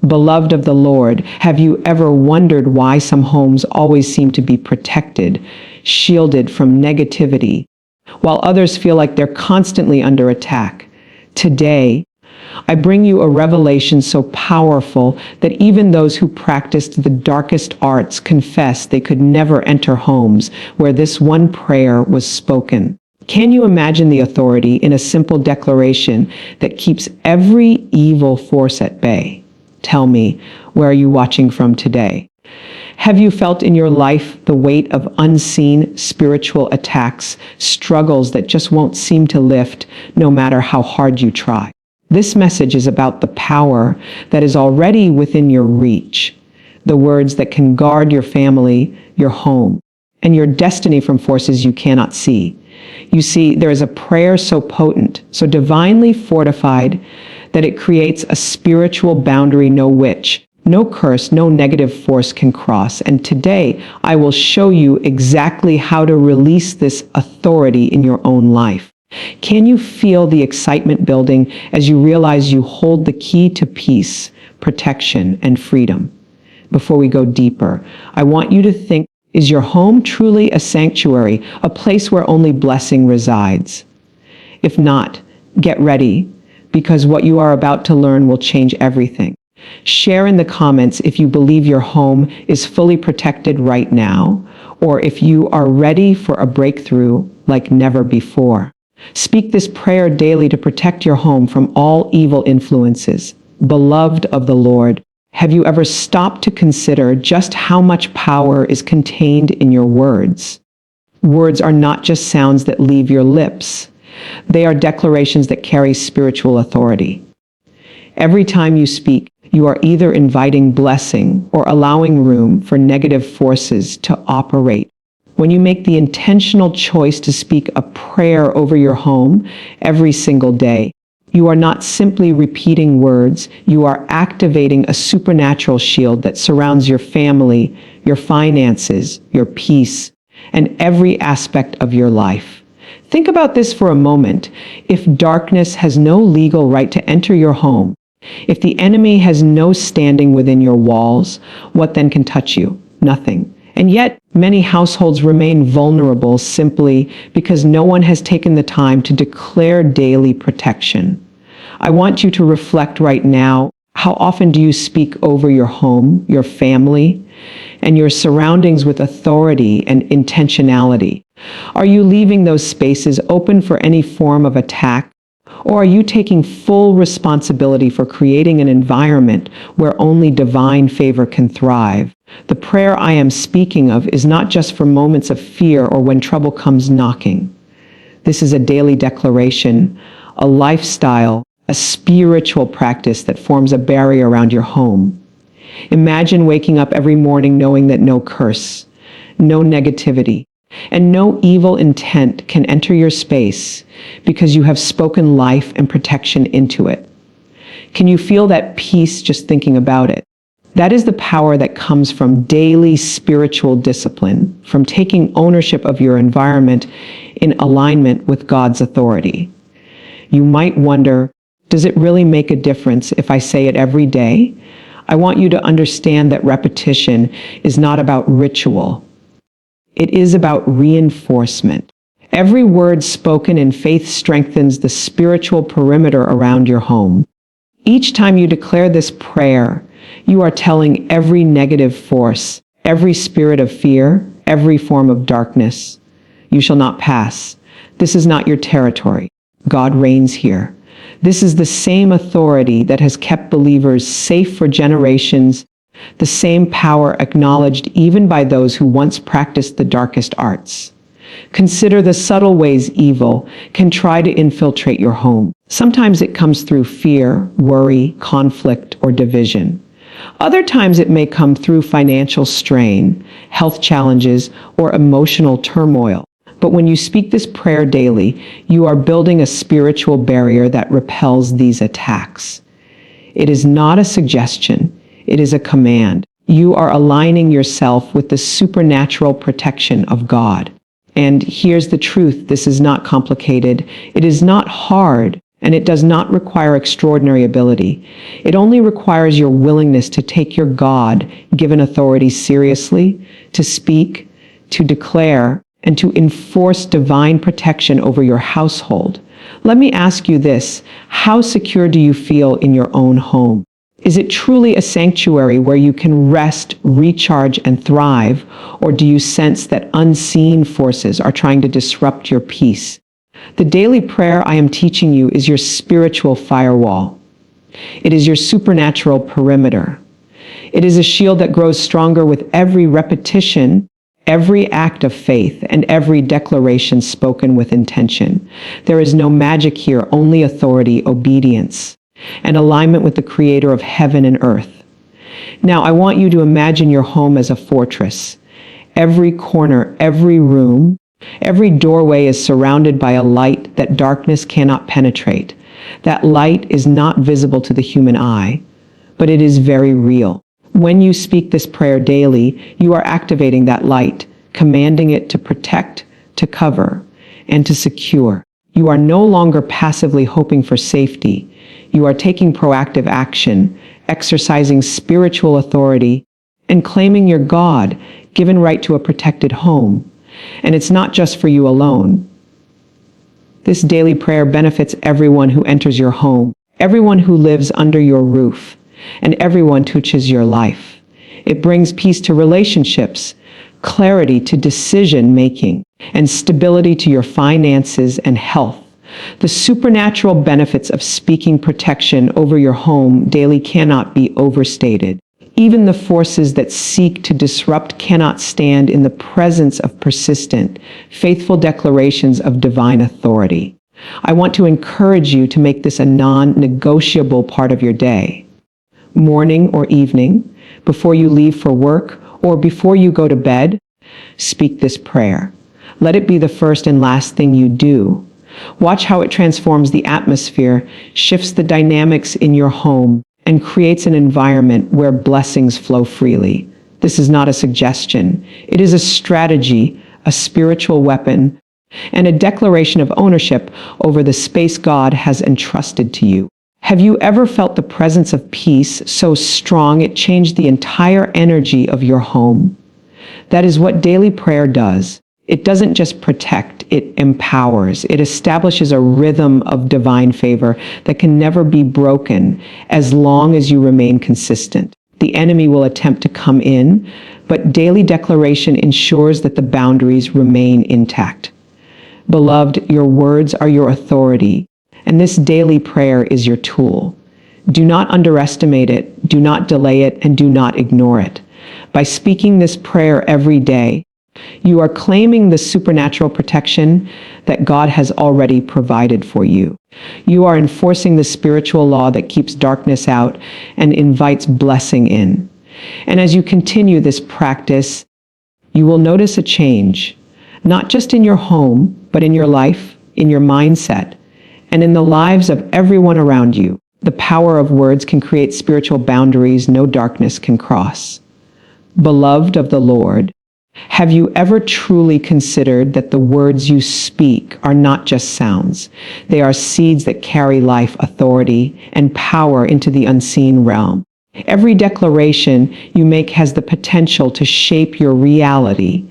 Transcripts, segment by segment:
Beloved of the Lord, have you ever wondered why some homes always seem to be protected, shielded from negativity, while others feel like they're constantly under attack? Today, I bring you a revelation so powerful that even those who practiced the darkest arts confess they could never enter homes where this one prayer was spoken. Can you imagine the authority in a simple declaration that keeps every evil force at bay? Tell me, where are you watching from today? Have you felt in your life the weight of unseen spiritual attacks, struggles that just won't seem to lift no matter how hard you try? This message is about the power that is already within your reach, the words that can guard your family, your home, and your destiny from forces you cannot see. You see, there is a prayer so potent, so divinely fortified, that it creates a spiritual boundary no witch, no curse, no negative force can cross. And today, I will show you exactly how to release this authority in your own life. Can you feel the excitement building as you realize you hold the key to peace, protection, and freedom? Before we go deeper, I want you to think, is your home truly a sanctuary, a place where only blessing resides? If not, get ready, because what you are about to learn will change everything. Share in the comments if you believe your home is fully protected right now, or if you are ready for a breakthrough like never before. Speak this prayer daily to protect your home from all evil influences. Beloved of the Lord, have you ever stopped to consider just how much power is contained in your words? Words are not just sounds that leave your lips. They are declarations that carry spiritual authority. Every time you speak, you are either inviting blessing or allowing room for negative forces to operate. When you make the intentional choice to speak a prayer over your home every single day, you are not simply repeating words, you are activating a supernatural shield that surrounds your family, your finances, your peace, and every aspect of your life. Think about this for a moment. If darkness has no legal right to enter your home, if the enemy has no standing within your walls, what then can touch you? Nothing. And yet, many households remain vulnerable simply because no one has taken the time to declare daily protection. I want you to reflect right now, how often do you speak over your home, your family, and your surroundings with authority and intentionality? Are you leaving those spaces open for any form of attack? Or are you taking full responsibility for creating an environment where only divine favor can thrive? The prayer I am speaking of is not just for moments of fear or when trouble comes knocking. This is a daily declaration, a lifestyle, a spiritual practice that forms a barrier around your home. Imagine waking up every morning knowing that no curse, no negativity, and no evil intent can enter your space because you have spoken life and protection into it. Can you feel that peace just thinking about it? That is the power that comes from daily spiritual discipline, from taking ownership of your environment in alignment with God's authority. You might wonder, does it really make a difference if I say it every day? I want you to understand that repetition is not about ritual. It is about reinforcement. Every word spoken in faith strengthens the spiritual perimeter around your home. Each time you declare this prayer, you are telling every negative force, every spirit of fear, every form of darkness, you shall not pass. This is not your territory. God reigns here. This is the same authority that has kept believers safe for generations, the same power acknowledged even by those who once practiced the darkest arts. Consider the subtle ways evil can try to infiltrate your home. Sometimes it comes through fear, worry, conflict, or division. Other times it may come through financial strain, health challenges, or emotional turmoil. But when you speak this prayer daily, you are building a spiritual barrier that repels these attacks. It is not a suggestion, it is a command. You are aligning yourself with the supernatural protection of God. And here's the truth, this is not complicated. It is not hard. And it does not require extraordinary ability. It only requires your willingness to take your God-given authority seriously, to speak, to declare, and to enforce divine protection over your household. Let me ask you this: how secure do you feel in your own home? Is it truly a sanctuary where you can rest, recharge, and thrive, or do you sense that unseen forces are trying to disrupt your peace? The daily prayer I am teaching you is your spiritual firewall. It is your supernatural perimeter. It is a shield that grows stronger with every repetition, every act of faith, and every declaration spoken with intention. There is no magic here, only authority, obedience, and alignment with the Creator of heaven and earth. Now, I want you to imagine your home as a fortress. Every corner, every room, every doorway is surrounded by a light that darkness cannot penetrate. That light is not visible to the human eye, but it is very real. When you speak this prayer daily, you are activating that light, commanding it to protect, to cover, and to secure. You are no longer passively hoping for safety. You are taking proactive action, exercising spiritual authority, and claiming your God-given right to a protected home. And it's not just for you alone. This daily prayer benefits everyone who enters your home, everyone who lives under your roof, and everyone who touches your life. It brings peace to relationships, clarity to decision-making, and stability to your finances and health. The supernatural benefits of speaking protection over your home daily cannot be overstated. Even the forces that seek to disrupt cannot stand in the presence of persistent, faithful declarations of divine authority. I want to encourage you to make this a non-negotiable part of your day. Morning or evening, before you leave for work, or before you go to bed, speak this prayer. Let it be the first and last thing you do. Watch how it transforms the atmosphere, shifts the dynamics in your home, and creates an environment where blessings flow freely. This is not a suggestion. It is a strategy, a spiritual weapon, and a declaration of ownership over the space God has entrusted to you. Have you ever felt the presence of peace so strong it changed the entire energy of your home? That is what daily prayer does. It doesn't just protect, it empowers. It establishes a rhythm of divine favor that can never be broken as long as you remain consistent. The enemy will attempt to come in, but daily declaration ensures that the boundaries remain intact. Beloved, your words are your authority, and this daily prayer is your tool. Do not underestimate it, do not delay it, and do not ignore it. By speaking this prayer every day, you are claiming the supernatural protection that God has already provided for you. You are enforcing the spiritual law that keeps darkness out and invites blessing in. And as you continue this practice, you will notice a change, not just in your home, but in your life, in your mindset, and in the lives of everyone around you. The power of words can create spiritual boundaries no darkness can cross. Beloved of the Lord, have you ever truly considered that the words you speak are not just sounds? They are seeds that carry life, authority, and power into the unseen realm. Every declaration you make has the potential to shape your reality,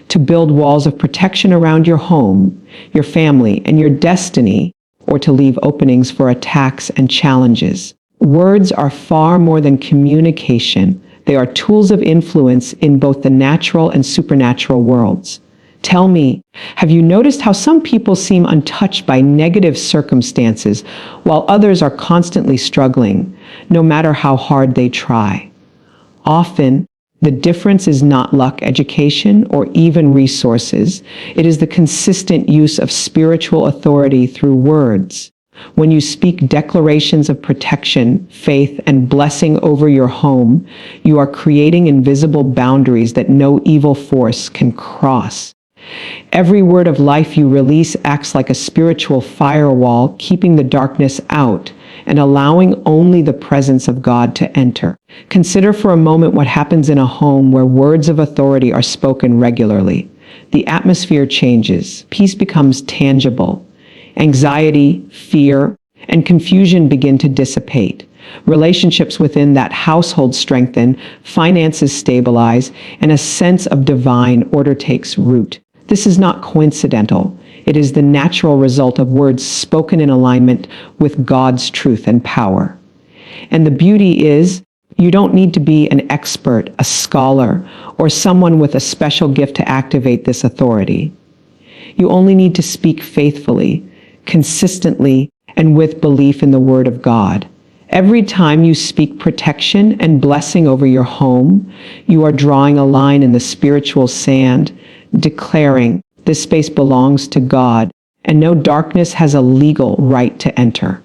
to build walls of protection around your home, your family, and your destiny, or to leave openings for attacks and challenges. Words are far more than communication. They are tools of influence in both the natural and supernatural worlds. Tell me, have you noticed how some people seem untouched by negative circumstances while others are constantly struggling, no matter how hard they try? Often, the difference is not luck, education, or even resources. It is the consistent use of spiritual authority through words. When you speak declarations of protection, faith, and blessing over your home, you are creating invisible boundaries that no evil force can cross. Every word of life you release acts like a spiritual firewall, keeping the darkness out and allowing only the presence of God to enter. Consider for a moment what happens in a home where words of authority are spoken regularly. The atmosphere changes. Peace becomes tangible. Anxiety, fear, and confusion begin to dissipate. Relationships within that household strengthen, finances stabilize, and a sense of divine order takes root. This is not coincidental. It is the natural result of words spoken in alignment with God's truth and power. And the beauty is, you don't need to be an expert, a scholar, or someone with a special gift to activate this authority. You only need to speak faithfully, consistently, and with belief in the Word of God. Every time you speak protection and blessing over your home, you are drawing a line in the spiritual sand, declaring, this space belongs to God, and no darkness has a legal right to enter.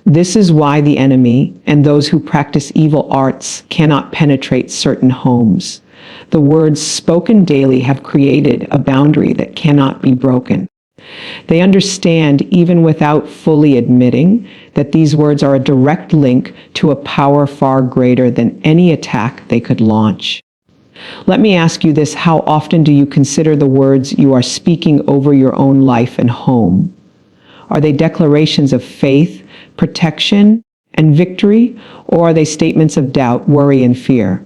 This is why the enemy and those who practice evil arts cannot penetrate certain homes. The words spoken daily have created a boundary that cannot be broken. They understand, even without fully admitting, that these words are a direct link to a power far greater than any attack they could launch. Let me ask you this: how often do you consider the words you are speaking over your own life and home? Are they declarations of faith, protection, and victory, or are they statements of doubt, worry, and fear?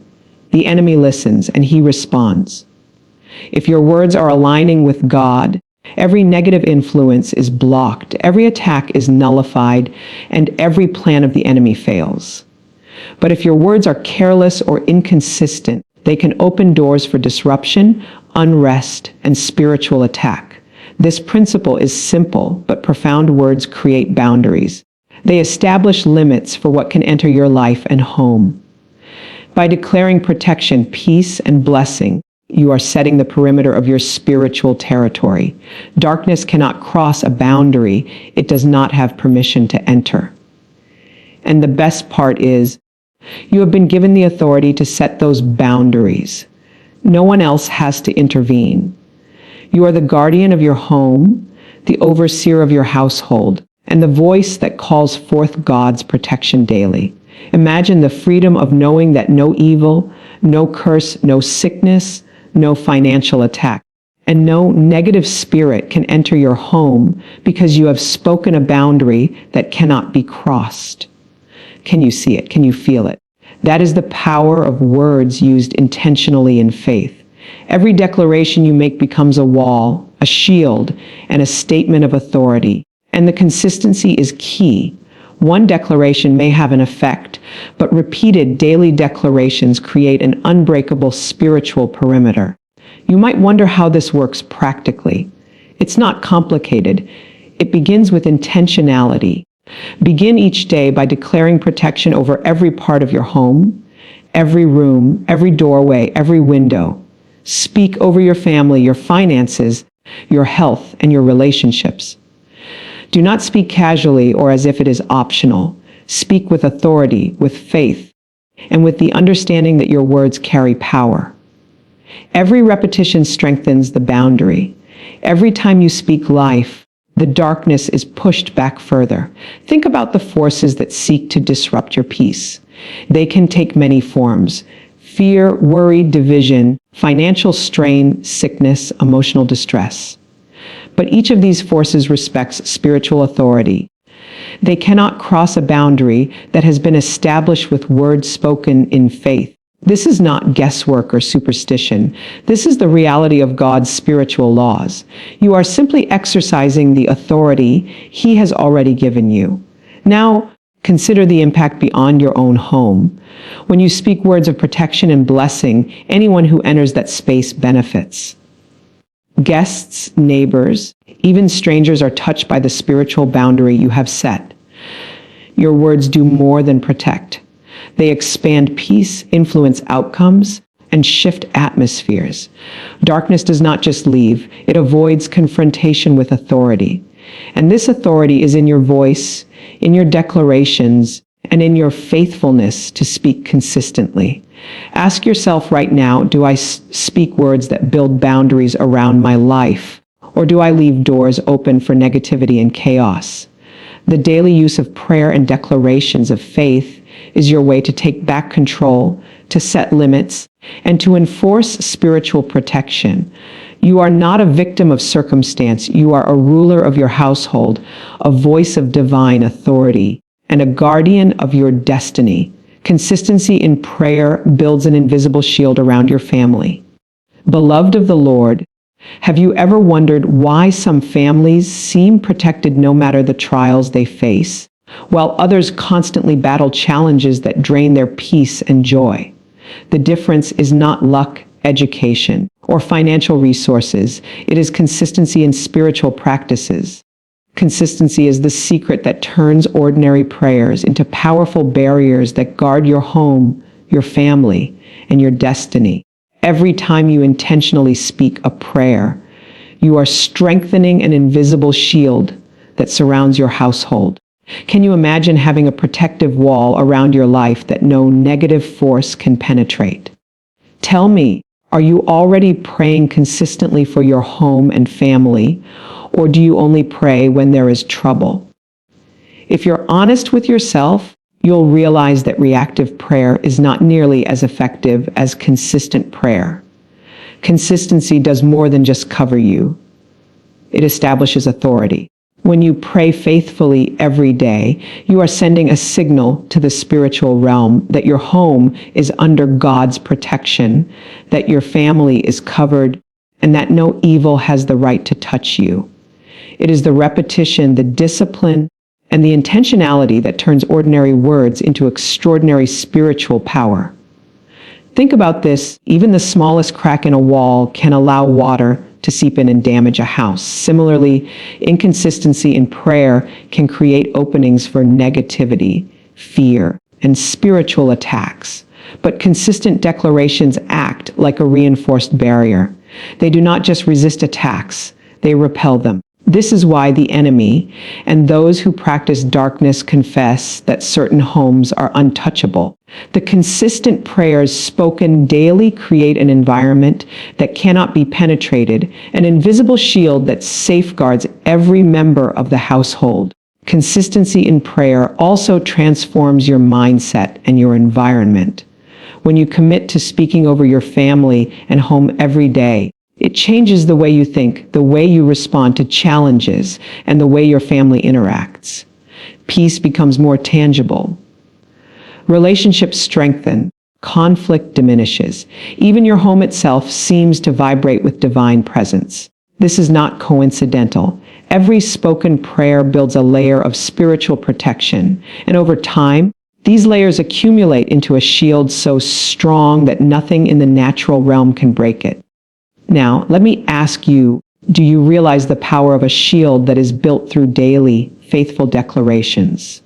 The enemy listens and he responds. If your words are aligning with God, every negative influence is blocked, every attack is nullified, and every plan of the enemy fails. But if your words are careless or inconsistent, they can open doors for disruption, unrest, and spiritual attack. This principle is simple, but profound words create boundaries. They establish limits for what can enter your life and home. By declaring protection, peace, and blessing, you are setting the perimeter of your spiritual territory. Darkness cannot cross a boundary it does not have permission to enter. And the best part is, you have been given the authority to set those boundaries. No one else has to intervene. You are the guardian of your home, the overseer of your household, and the voice that calls forth God's protection daily. Imagine the freedom of knowing that no evil, no curse, no sickness, no financial attack, and no negative spirit can enter your home because you have spoken a boundary that cannot be crossed. Can you see it? Can you feel it? That is the power of words used intentionally in faith. Every declaration you make becomes a wall, a shield, and a statement of authority. And the consistency is key. One declaration may have an effect, but repeated daily declarations create an unbreakable spiritual perimeter. You might wonder how this works practically. It's not complicated. It begins with intentionality. Begin each day by declaring protection over every part of your home, every room, every doorway, every window. Speak over your family, your finances, your health, and your relationships. Do not speak casually or as if it is optional. Speak with authority, with faith, and with the understanding that your words carry power. Every repetition strengthens the boundary. Every time you speak life, the darkness is pushed back further. Think about the forces that seek to disrupt your peace. They can take many forms: fear, worry, division, financial strain, sickness, emotional distress. But each of these forces respects spiritual authority. They cannot cross a boundary that has been established with words spoken in faith. This is not guesswork or superstition. This is the reality of God's spiritual laws. You are simply exercising the authority He has already given you. Now, consider the impact beyond your own home. When you speak words of protection and blessing, anyone who enters that space benefits. Guests, neighbors, even strangers are touched by the spiritual boundary you have set. Your words do more than protect. They expand peace, influence outcomes, and shift atmospheres. Darkness does not just leave, it avoids confrontation with authority. And this authority is in your voice, in your declarations, and in your faithfulness to speak consistently. Ask yourself right now, do I speak words that build boundaries around my life, or do I leave doors open for negativity and chaos? The daily use of prayer and declarations of faith is your way to take back control, to set limits, and to enforce spiritual protection. You are not a victim of circumstance. You are a ruler of your household, a voice of divine authority, and a guardian of your destiny. Consistency in prayer builds an invisible shield around your family. Beloved of the Lord, have you ever wondered why some families seem protected no matter the trials they face, while others constantly battle challenges that drain their peace and joy? The difference is not luck, education, or financial resources. It is consistency in spiritual practices. Consistency is the secret that turns ordinary prayers into powerful barriers that guard your home, your family, and your destiny. Every time you intentionally speak a prayer, you are strengthening an invisible shield that surrounds your household. Can you imagine having a protective wall around your life that no negative force can penetrate? Tell me, are you already praying consistently for your home and family, or do you only pray when there is trouble? If you're honest with yourself, you'll realize that reactive prayer is not nearly as effective as consistent prayer. Consistency does more than just cover you. It establishes authority. When you pray faithfully every day, you are sending a signal to the spiritual realm that your home is under God's protection, that your family is covered, and that no evil has the right to touch you. It is the repetition, the discipline, and the intentionality that turns ordinary words into extraordinary spiritual power. Think about this. Even the smallest crack in a wall can allow water to seep in and damage a house. Similarly, inconsistency in prayer can create openings for negativity, fear, and spiritual attacks. But consistent declarations act like a reinforced barrier. They do not just resist attacks, they repel them. This is why the enemy and those who practice darkness confess that certain homes are untouchable. The consistent prayers spoken daily create an environment that cannot be penetrated, an invisible shield that safeguards every member of the household. Consistency in prayer also transforms your mindset and your environment. When you commit to speaking over your family and home every day, it changes the way you think, the way you respond to challenges, and the way your family interacts. Peace becomes more tangible. Relationships strengthen. Conflict diminishes. Even your home itself seems to vibrate with divine presence. This is not coincidental. Every spoken prayer builds a layer of spiritual protection, and over time, these layers accumulate into a shield so strong that nothing in the natural realm can break it. Now, let me ask you, do you realize the power of a shield that is built through daily, faithful declarations?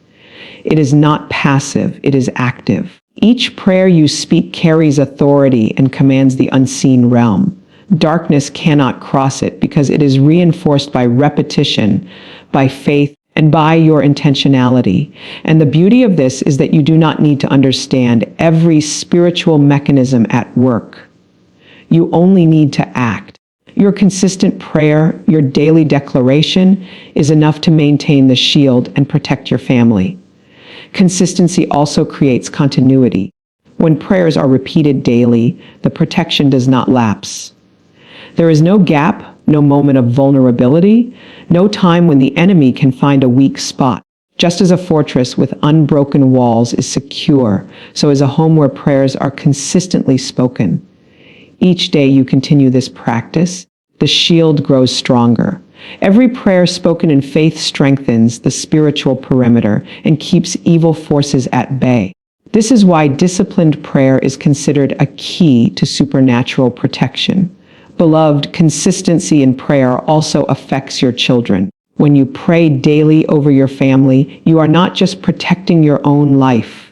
It is not passive, it is active. Each prayer you speak carries authority and commands the unseen realm. Darkness cannot cross it because it is reinforced by repetition, by faith, and by your intentionality. And the beauty of this is that you do not need to understand every spiritual mechanism at work. You only need to act. Your consistent prayer, your daily declaration, is enough to maintain the shield and protect your family. Consistency also creates continuity. When prayers are repeated daily, the protection does not lapse. There is no gap, no moment of vulnerability, no time when the enemy can find a weak spot. Just as a fortress with unbroken walls is secure, so is a home where prayers are consistently spoken. Each day you continue this practice, the shield grows stronger. Every prayer spoken in faith strengthens the spiritual perimeter and keeps evil forces at bay. This is why disciplined prayer is considered a key to supernatural protection. Beloved, consistency in prayer also affects your children. When you pray daily over your family, you are not just protecting your own life.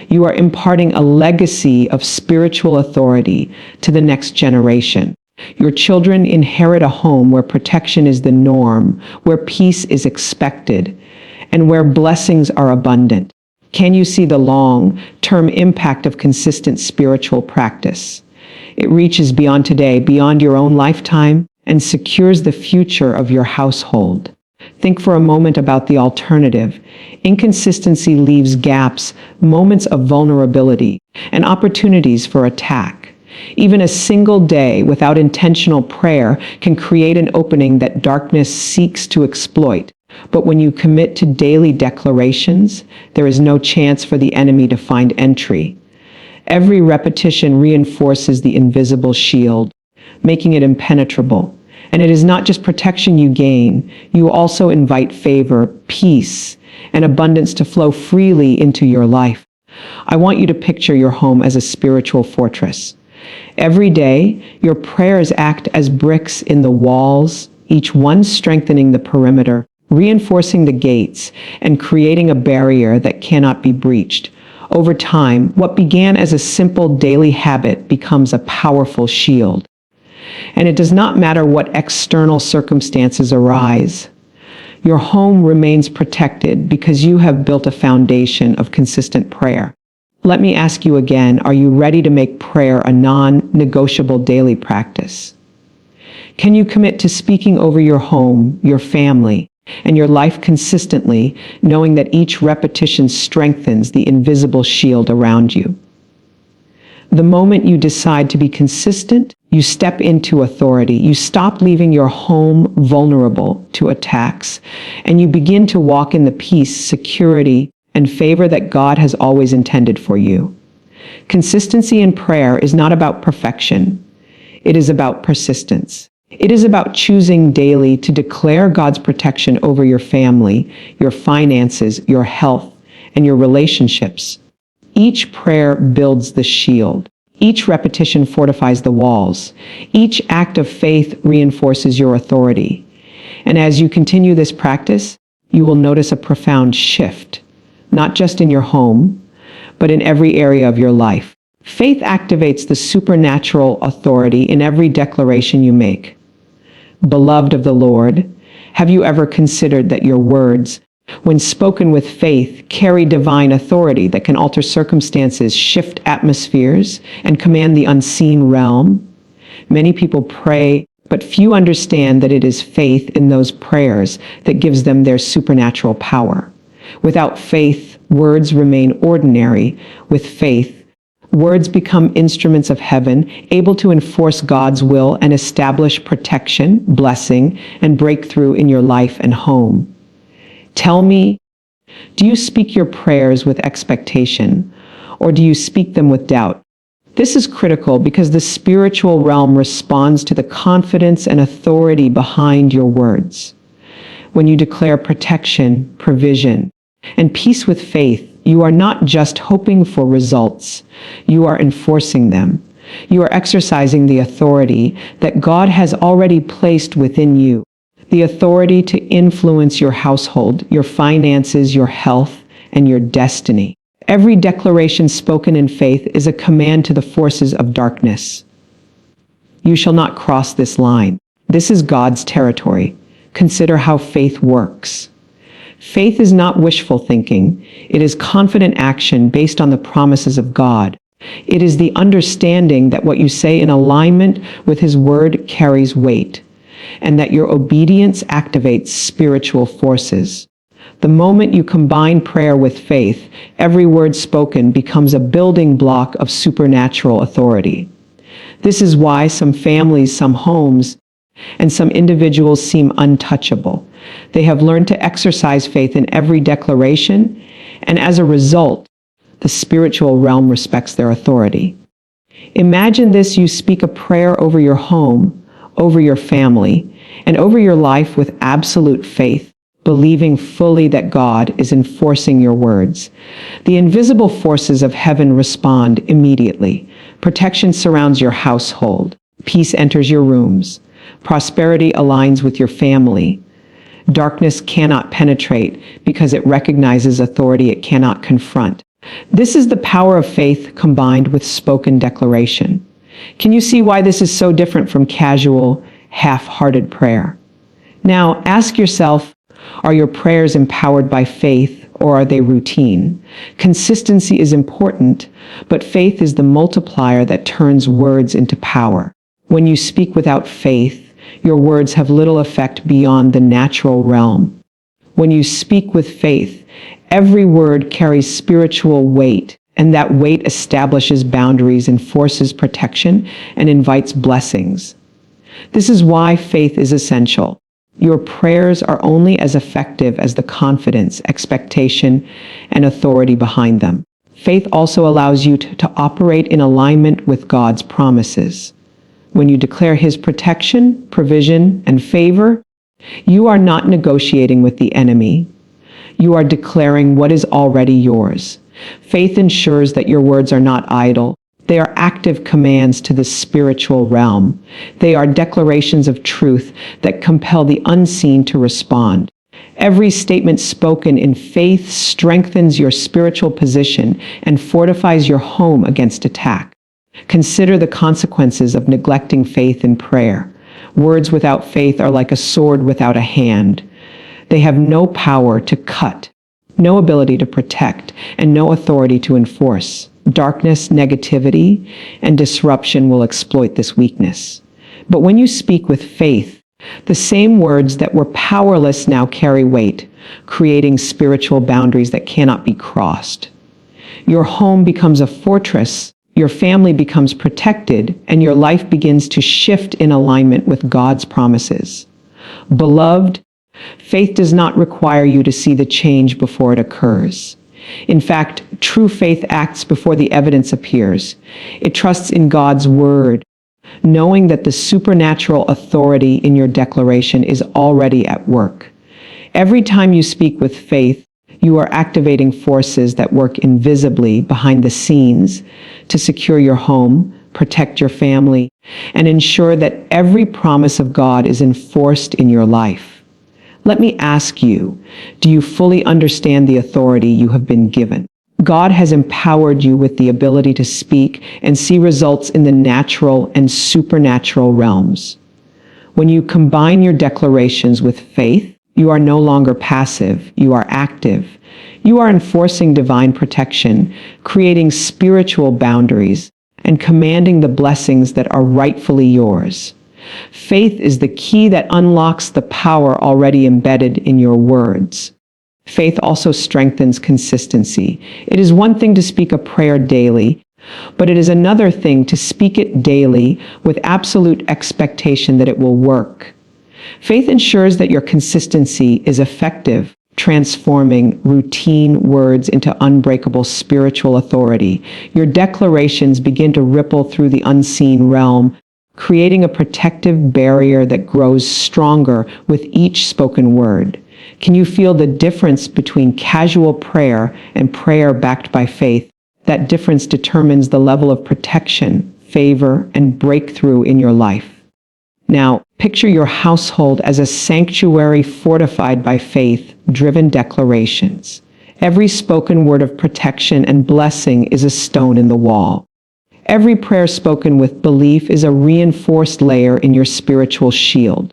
You are imparting a legacy of spiritual authority to the next generation. Your children inherit a home where protection is the norm, where peace is expected, and where blessings are abundant. Can you see the long-term impact of consistent spiritual practice? It reaches beyond today, beyond your own lifetime, and secures the future of your household. Think for a moment about the alternative. Inconsistency leaves gaps, moments of vulnerability, and opportunities for attack. Even a single day without intentional prayer can create an opening that darkness seeks to exploit. But when you commit to daily declarations, there is no chance for the enemy to find entry. Every repetition reinforces the invisible shield, making it impenetrable. And it is not just protection you gain, you also invite favor, peace, and abundance to flow freely into your life. I want you to picture your home as a spiritual fortress. Every day, your prayers act as bricks in the walls, each one strengthening the perimeter, reinforcing the gates, and creating a barrier that cannot be breached. Over time, what began as a simple daily habit becomes a powerful shield. And it does not matter what external circumstances arise. Your home remains protected because you have built a foundation of consistent prayer. Let me ask you again, are you ready to make prayer a non-negotiable daily practice? Can you commit to speaking over your home, your family, and your life consistently, knowing that each repetition strengthens the invisible shield around you? The moment you decide to be consistent, you step into authority. You stop leaving your home vulnerable to attacks, and you begin to walk in the peace, security, and favor that God has always intended for you. Consistency in prayer is not about perfection. It is about persistence. It is about choosing daily to declare God's protection over your family, your finances, your health, and your relationships. Each prayer builds the shield. Each repetition fortifies the walls. Each act of faith reinforces your authority. And as you continue this practice, you will notice a profound shift, not just in your home, but in every area of your life. Faith activates the supernatural authority in every declaration you make. Beloved of the Lord, have you ever considered that your words, when spoken with faith, carry divine authority that can alter circumstances, shift atmospheres, and command the unseen realm? Many people pray, but few understand that it is faith in those prayers that gives them their supernatural power. Without faith, words remain ordinary. With faith, words become instruments of heaven, able to enforce God's will and establish protection, blessing, and breakthrough in your life and home. Tell me, do you speak your prayers with expectation, or do you speak them with doubt? This is critical because the spiritual realm responds to the confidence and authority behind your words. When you declare protection, provision, and peace with faith, you are not just hoping for results, you are enforcing them. You are exercising the authority that God has already placed within you. The authority to influence your household, your finances, your health, and your destiny. Every declaration spoken in faith is a command to the forces of darkness. You shall not cross this line. This is God's territory. Consider how faith works. Faith is not wishful thinking. It is confident action based on the promises of God. It is the understanding that what you say in alignment with His word carries weight, and that your obedience activates spiritual forces. The moment you combine prayer with faith, every word spoken becomes a building block of supernatural authority. This is why some families, some homes, and some individuals seem untouchable. They have learned to exercise faith in every declaration, and as a result, the spiritual realm respects their authority. Imagine this: you speak a prayer over your home, over your family, and over your life with absolute faith, believing fully that God is enforcing your words. The invisible forces of heaven respond immediately. Protection surrounds your household. Peace enters your rooms. Prosperity aligns with your family. Darkness cannot penetrate because it recognizes authority it cannot confront. This is the power of faith combined with spoken declaration. Can you see why this is so different from casual, half-hearted prayer? Now, ask yourself, are your prayers empowered by faith, or are they routine? Consistency is important, but faith is the multiplier that turns words into power. When you speak without faith, your words have little effect beyond the natural realm. When you speak with faith, every word carries spiritual weight And that weight establishes boundaries, enforces protection, and invites blessings. This is why faith is essential. Your prayers are only as effective as the confidence, expectation, and authority behind them. Faith also allows you to operate in alignment with God's promises. When you declare His protection, provision, and favor, you are not negotiating with the enemy. You are declaring what is already yours. Faith ensures that your words are not idle. They are active commands to the spiritual realm. They are declarations of truth that compel the unseen to respond. Every statement spoken in faith strengthens your spiritual position and fortifies your home against attack. Consider the consequences of neglecting faith in prayer. Words without faith are like a sword without a hand. They have no power to cut, no ability to protect, and no authority to enforce. Darkness, negativity, and disruption will exploit this weakness. But when you speak with faith, the same words that were powerless now carry weight, creating spiritual boundaries that cannot be crossed. Your home becomes a fortress, your family becomes protected, and your life begins to shift in alignment with God's promises. Beloved, faith does not require you to see the change before it occurs. In fact, true faith acts before the evidence appears. It trusts in God's word, knowing that the supernatural authority in your declaration is already at work. Every time you speak with faith, you are activating forces that work invisibly behind the scenes to secure your home, protect your family, and ensure that every promise of God is enforced in your life. Let me ask you, do you fully understand the authority you have been given? God has empowered you with the ability to speak and see results in the natural and supernatural realms. When you combine your declarations with faith, you are no longer passive, you are active. You are enforcing divine protection, creating spiritual boundaries, and commanding the blessings that are rightfully yours. Faith is the key that unlocks the power already embedded in your words. Faith also strengthens consistency. It is one thing to speak a prayer daily, but it is another thing to speak it daily with absolute expectation that it will work. Faith ensures that your consistency is effective, transforming routine words into unbreakable spiritual authority. Your declarations begin to ripple through the unseen realm, creating a protective barrier that grows stronger with each spoken word. Can you feel the difference between casual prayer and prayer backed by faith? That difference determines the level of protection, favor, and breakthrough in your life. Now, picture your household as a sanctuary fortified by faith-driven declarations. Every spoken word of protection and blessing is a stone in the wall. Every prayer spoken with belief is a reinforced layer in your spiritual shield.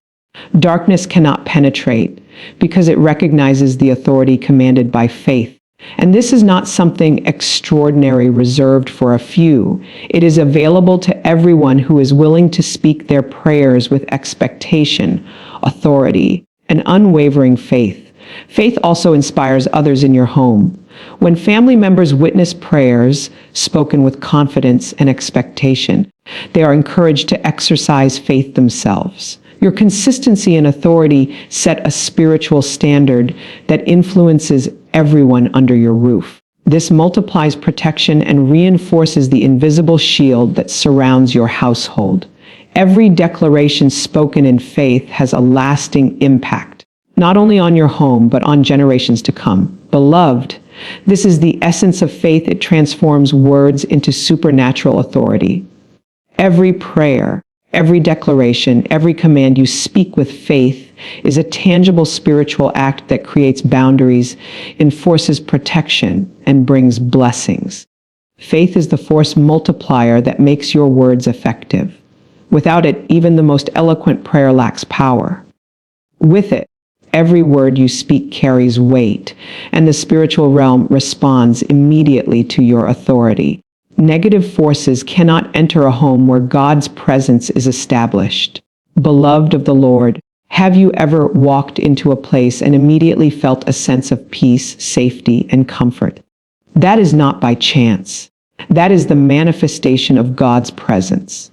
Darkness cannot penetrate because it recognizes the authority commanded by faith. And this is not something extraordinary reserved for a few. It is available to everyone who is willing to speak their prayers with expectation, authority, and unwavering faith. Faith also inspires others in your home. When family members witness prayers spoken with confidence and expectation, they are encouraged to exercise faith themselves. Your consistency and authority set a spiritual standard that influences everyone under your roof. This multiplies protection and reinforces the invisible shield that surrounds your household. Every declaration spoken in faith has a lasting impact, not only on your home, but on generations to come. Beloved, this is the essence of faith. It transforms words into supernatural authority. Every prayer, every declaration, every command you speak with faith is a tangible spiritual act that creates boundaries, enforces protection, and brings blessings. Faith is the force multiplier that makes your words effective. Without it, even the most eloquent prayer lacks power. With it, every word you speak carries weight, and the spiritual realm responds immediately to your authority. Negative forces cannot enter a home where God's presence is established. Beloved of the Lord, have you ever walked into a place and immediately felt a sense of peace, safety, and comfort? That is not by chance. That is the manifestation of God's presence.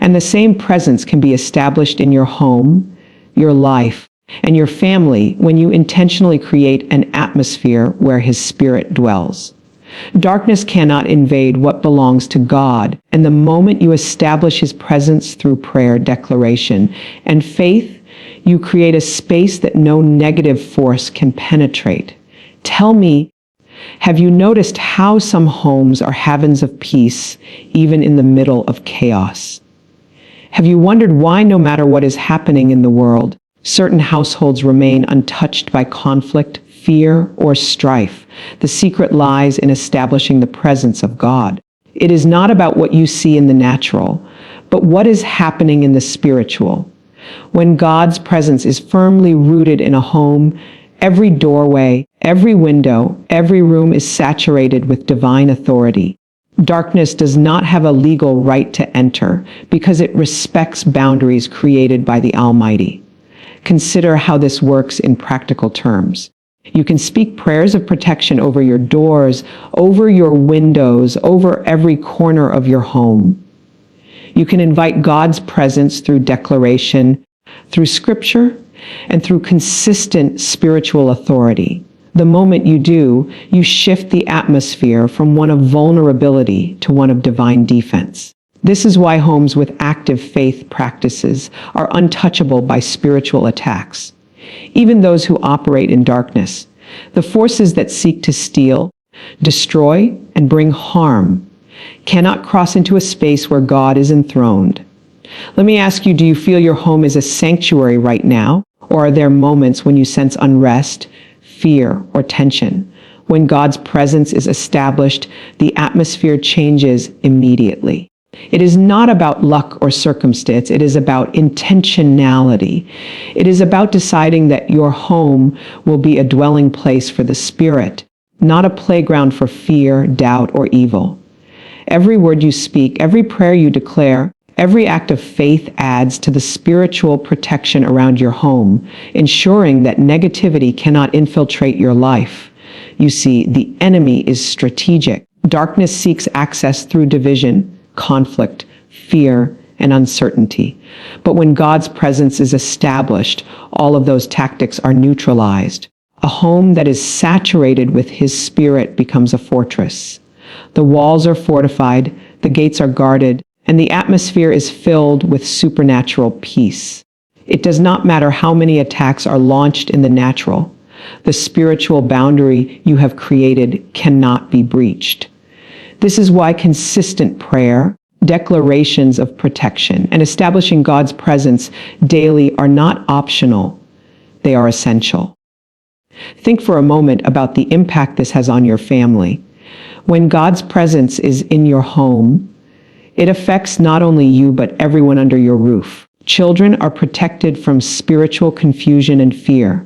And the same presence can be established in your home, your life, and your family when you intentionally create an atmosphere where His Spirit dwells. Darkness cannot invade what belongs to God, and the moment you establish His presence through prayer, declaration, and faith, you create a space that no negative force can penetrate. Tell me, have you noticed how some homes are havens of peace, even in the middle of chaos? Have you wondered why, no matter what is happening in the world, certain households remain untouched by conflict, fear, or strife? The secret lies in establishing the presence of God. It is not about what you see in the natural, but what is happening in the spiritual. When God's presence is firmly rooted in a home, every doorway, every window, every room is saturated with divine authority. Darkness does not have a legal right to enter because it respects boundaries created by the Almighty. Consider how this works in practical terms. You can speak prayers of protection over your doors, over your windows, over every corner of your home. You can invite God's presence through declaration, through scripture, and through consistent spiritual authority. The moment you do, you shift the atmosphere from one of vulnerability to one of divine defense. This is why homes with active faith practices are untouchable by spiritual attacks. Even those who operate in darkness, the forces that seek to steal, destroy, and bring harm, cannot cross into a space where God is enthroned. Let me ask you, do you feel your home is a sanctuary right now? Or are there moments when you sense unrest, fear, or tension? When God's presence is established, the atmosphere changes immediately. It is not about luck or circumstance. It is about intentionality. It is about deciding that your home will be a dwelling place for the Spirit, not a playground for fear, doubt, or evil. Every word you speak, every prayer you declare, every act of faith adds to the spiritual protection around your home, ensuring that negativity cannot infiltrate your life. You see, the enemy is strategic. Darkness seeks access through division, conflict, fear, and uncertainty. But when God's presence is established, all of those tactics are neutralized. A home that is saturated with His Spirit becomes a fortress. The walls are fortified, the gates are guarded, and the atmosphere is filled with supernatural peace. It does not matter how many attacks are launched in the natural. The spiritual boundary you have created cannot be breached. This is why consistent prayer, declarations of protection, and establishing God's presence daily are not optional. They are essential. Think for a moment about the impact this has on your family. When God's presence is in your home, it affects not only you, but everyone under your roof. Children are protected from spiritual confusion and fear.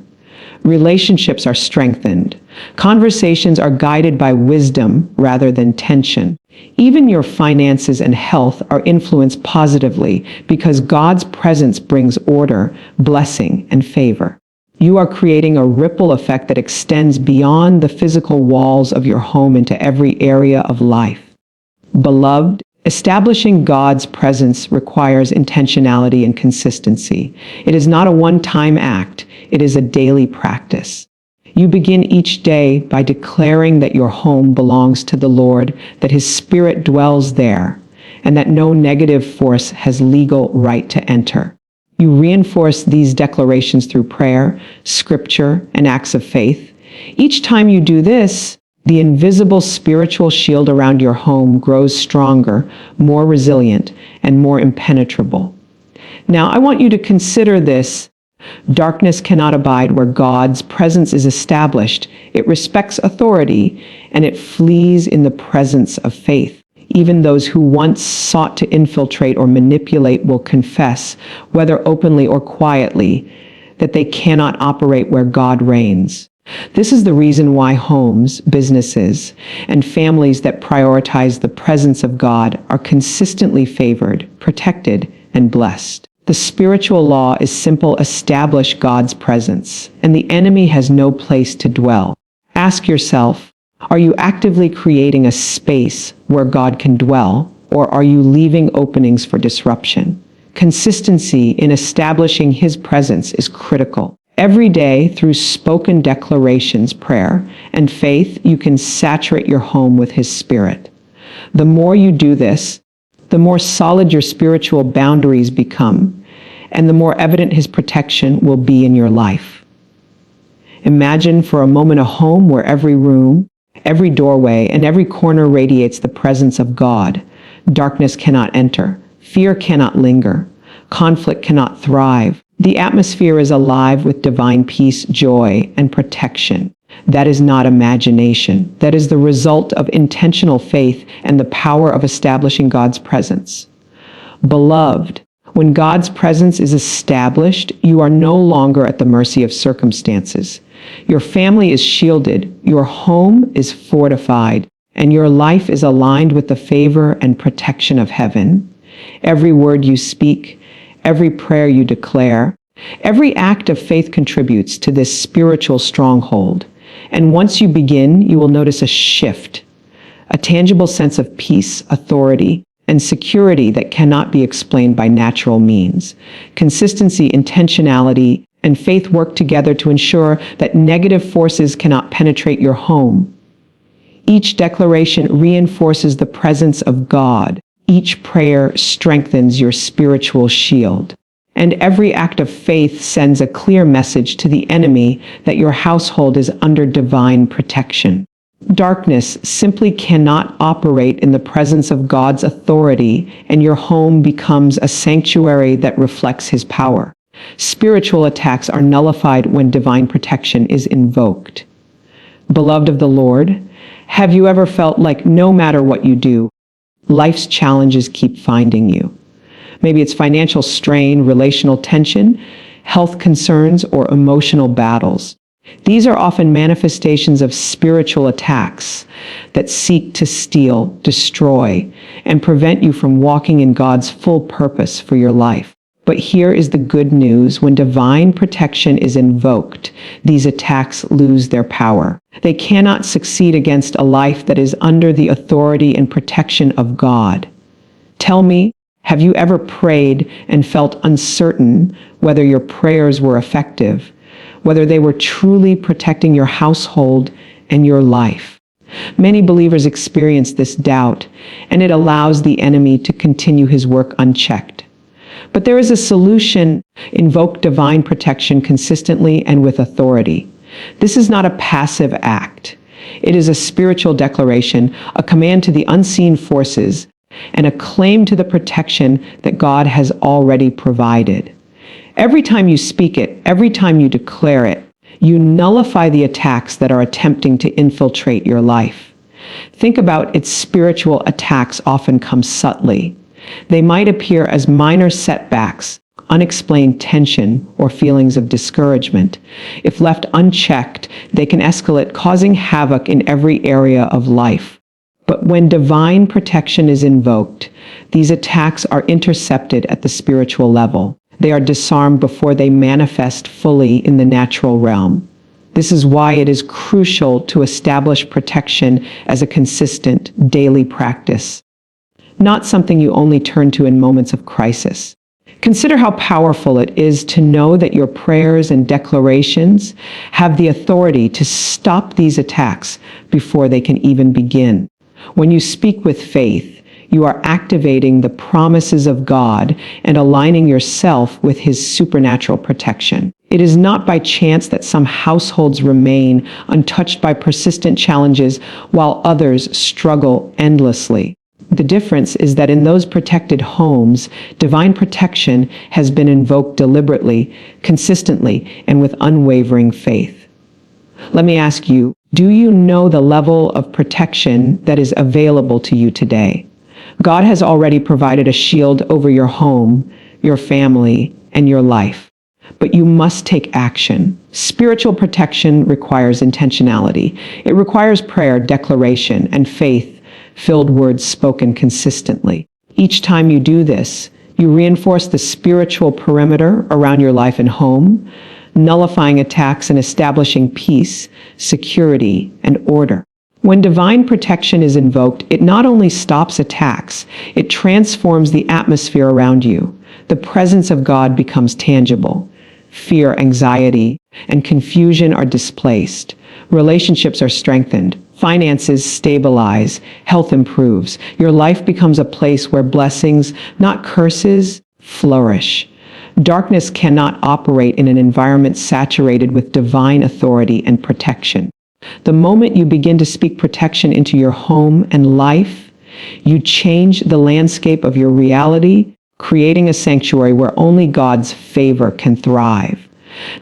Relationships are strengthened. Conversations are guided by wisdom rather than tension. Even your finances and health are influenced positively because God's presence brings order, blessing, and favor. You are creating a ripple effect that extends beyond the physical walls of your home into every area of life. Beloved, establishing God's presence requires intentionality and consistency. It is not a one-time act. It is a daily practice. You begin each day by declaring that your home belongs to the Lord, that His Spirit dwells there, and that no negative force has legal right to enter. You reinforce these declarations through prayer, scripture, and acts of faith. Each time you do this, the invisible spiritual shield around your home grows stronger, more resilient, and more impenetrable. Now, I want you to consider this. Darkness cannot abide where God's presence is established. It respects authority, and it flees in the presence of faith. Even those who once sought to infiltrate or manipulate will confess, whether openly or quietly, that they cannot operate where God reigns. This is the reason why homes, businesses, and families that prioritize the presence of God are consistently favored, protected, and blessed. The spiritual law is simple: establish God's presence, and the enemy has no place to dwell. Ask yourself, Are you actively creating a space where God can dwell, or are you leaving openings for disruption? Consistency in establishing His presence is critical. Every day, through spoken declarations, prayer, and faith, you can saturate your home with His Spirit. The more you do this, the more solid your spiritual boundaries become, and the more evident His protection will be in your life. Imagine for a moment a home where every room, every doorway, and every corner radiates the presence of God. Darkness cannot enter, fear cannot linger, conflict cannot thrive. The atmosphere is alive with divine peace, joy, and protection. That is not imagination. That is the result of intentional faith and the power of establishing God's presence. Beloved, when God's presence is established, you are no longer at the mercy of circumstances. Your family is shielded, your home is fortified, and your life is aligned with the favor and protection of heaven. Every word you speak, every prayer you declare, every act of faith contributes to this spiritual stronghold. And once you begin, you will notice a shift, a tangible sense of peace, authority, and security that cannot be explained by natural means. Consistency, intentionality, and faith work together to ensure that negative forces cannot penetrate your home. Each declaration reinforces the presence of God. Each prayer strengthens your spiritual shield. And every act of faith sends a clear message to the enemy that your household is under divine protection. Darkness simply cannot operate in the presence of God's authority, and your home becomes a sanctuary that reflects His power. Spiritual attacks are nullified when divine protection is invoked. Beloved of the Lord, have you ever felt like no matter what you do, life's challenges keep finding you? Maybe it's financial strain, relational tension, health concerns, or emotional battles. These are often manifestations of spiritual attacks that seek to steal, destroy, and prevent you from walking in God's full purpose for your life. But here is the good news. When divine protection is invoked, these attacks lose their power. They cannot succeed against a life that is under the authority and protection of God. Tell me, have you ever prayed and felt uncertain whether your prayers were effective, whether they were truly protecting your household and your life? Many believers experience this doubt, and it allows the enemy to continue his work unchecked. But there is a solution. Invoke divine protection consistently and with authority. This is not a passive act. It is a spiritual declaration, a command to the unseen forces, and a claim to the protection that God has already provided. Every time you speak it, every time you declare it, you nullify the attacks that are attempting to infiltrate your life. Think about its spiritual attacks often come subtly. They might appear as minor setbacks, unexplained tension, or feelings of discouragement. If left unchecked, they can escalate, causing havoc in every area of life. But when divine protection is invoked, these attacks are intercepted at the spiritual level. They are disarmed before they manifest fully in the natural realm. This is why it is crucial to establish protection as a consistent, daily practice, not something you only turn to in moments of crisis. Consider how powerful it is to know that your prayers and declarations have the authority to stop these attacks before they can even begin. When you speak with faith, you are activating the promises of God and aligning yourself with His supernatural protection. It is not by chance that some households remain untouched by persistent challenges while others struggle endlessly. The difference is that in those protected homes, divine protection has been invoked deliberately, consistently, and with unwavering faith. Let me ask you, do you know the level of protection that is available to you today? God has already provided a shield over your home, your family, and your life. But you must take action. Spiritual protection requires intentionality. It requires prayer, declaration, and faith-filled words spoken consistently. Each time you do this, you reinforce the spiritual perimeter around your life and home, nullifying attacks and establishing peace, security, and order. When divine protection is invoked, it not only stops attacks, it transforms the atmosphere around you. The presence of God becomes tangible. Fear, anxiety, and confusion are displaced. Relationships are strengthened. Finances stabilize. Health improves. Your life becomes a place where blessings, not curses, flourish. Darkness cannot operate in an environment saturated with divine authority and protection. The moment you begin to speak protection into your home and life, you change the landscape of your reality, creating a sanctuary where only God's favor can thrive.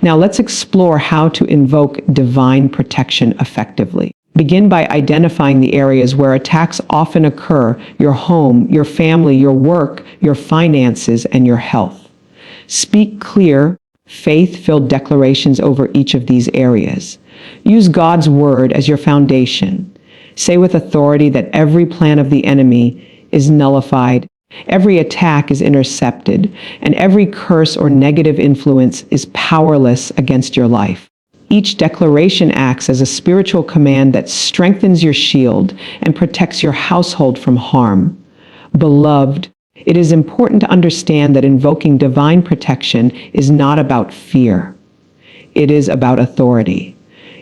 Now let's explore how to invoke divine protection effectively. Begin by identifying the areas where attacks often occur: your home, your family, your work, your finances, and your health. Speak clear, faith-filled declarations over each of these areas. Use God's word as your foundation. Say with authority that every plan of the enemy is nullified, every attack is intercepted, and every curse or negative influence is powerless against your life. Each declaration acts as a spiritual command that strengthens your shield and protects your household from harm. Beloved, it is important to understand that invoking divine protection is not about fear. It is about authority.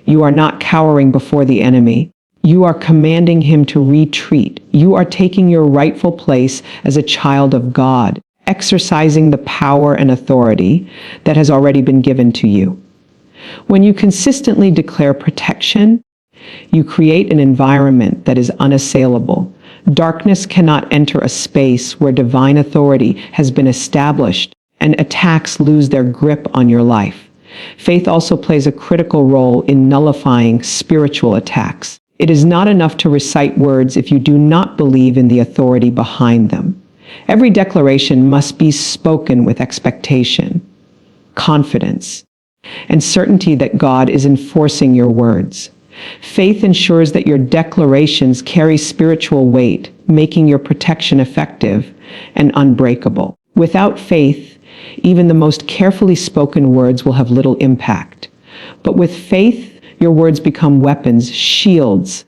You are not cowering before the enemy. You are commanding him to retreat. You are taking your rightful place as a child of God, exercising the power and authority that has already been given to you. When you consistently declare protection, you create an environment that is unassailable. Darkness cannot enter a space where divine authority has been established, and attacks lose their grip on your life. Faith also plays a critical role in nullifying spiritual attacks. It is not enough to recite words if you do not believe in the authority behind them. Every declaration must be spoken with expectation, confidence, and certainty that God is enforcing your words. Faith ensures that your declarations carry spiritual weight, making your protection effective and unbreakable. Without faith, even the most carefully spoken words will have little impact. But with faith, your words become weapons, shields,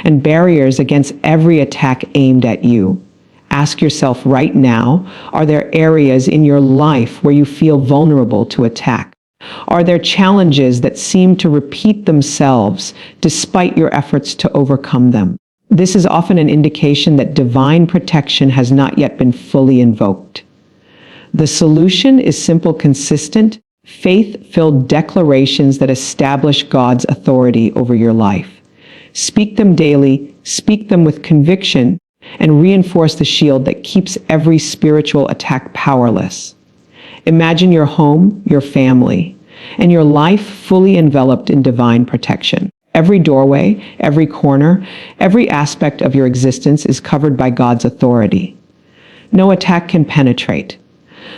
and barriers against every attack aimed at you. Ask yourself right now, are there areas in your life where you feel vulnerable to attack? Are there challenges that seem to repeat themselves despite your efforts to overcome them? This is often an indication that divine protection has not yet been fully invoked. The solution is simple, consistent, faith-filled declarations that establish God's authority over your life. Speak them daily, speak them with conviction, and reinforce the shield that keeps every spiritual attack powerless. Imagine your home, your family, and your life fully enveloped in divine protection. Every doorway, every corner, every aspect of your existence is covered by God's authority. No attack can penetrate.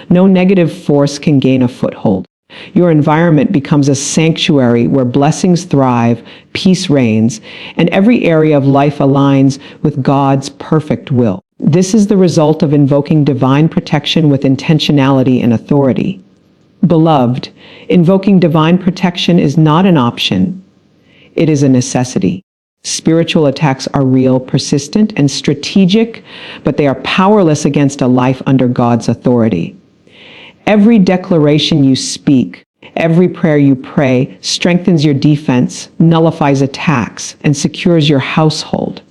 No negative force can gain a foothold. Your environment becomes a sanctuary where blessings thrive, peace reigns, and every area of life aligns with God's perfect will. This is the result of invoking divine protection with intentionality and authority. Beloved, invoking divine protection is not an option. It is a necessity. Spiritual attacks are real, persistent, and strategic, but they are powerless against a life under God's authority. Every declaration you speak, every prayer you pray strengthens your defense, nullifies attacks, and secures your household.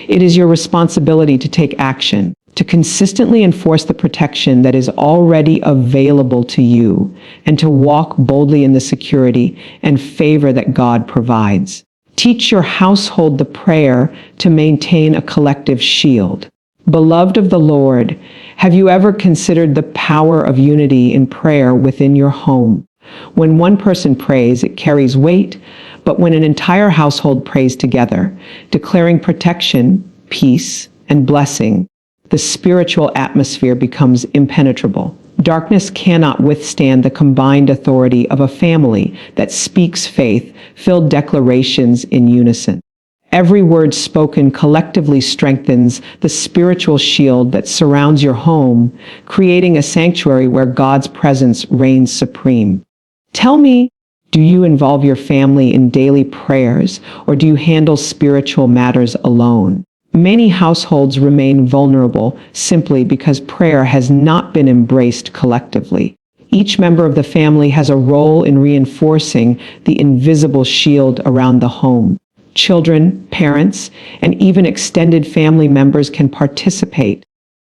It is your responsibility to take action, to consistently enforce the protection that is already available to you, and to walk boldly in the security and favor that God provides. Teach your household the prayer to maintain a collective shield. Beloved of the Lord, have you ever considered the power of unity in prayer within your home? When one person prays, it carries weight, but when an entire household prays together, declaring protection, peace, and blessing, the spiritual atmosphere becomes impenetrable. Darkness cannot withstand the combined authority of a family that speaks faith-filled declarations in unison. Every word spoken collectively strengthens the spiritual shield that surrounds your home, creating a sanctuary where God's presence reigns supreme. Tell me, Do you involve your family in daily prayers, or do you handle spiritual matters alone? Many households remain vulnerable simply because prayer has not been embraced collectively. Each member of the family has a role in reinforcing the invisible shield around the home. Children, parents, and even extended family members can participate,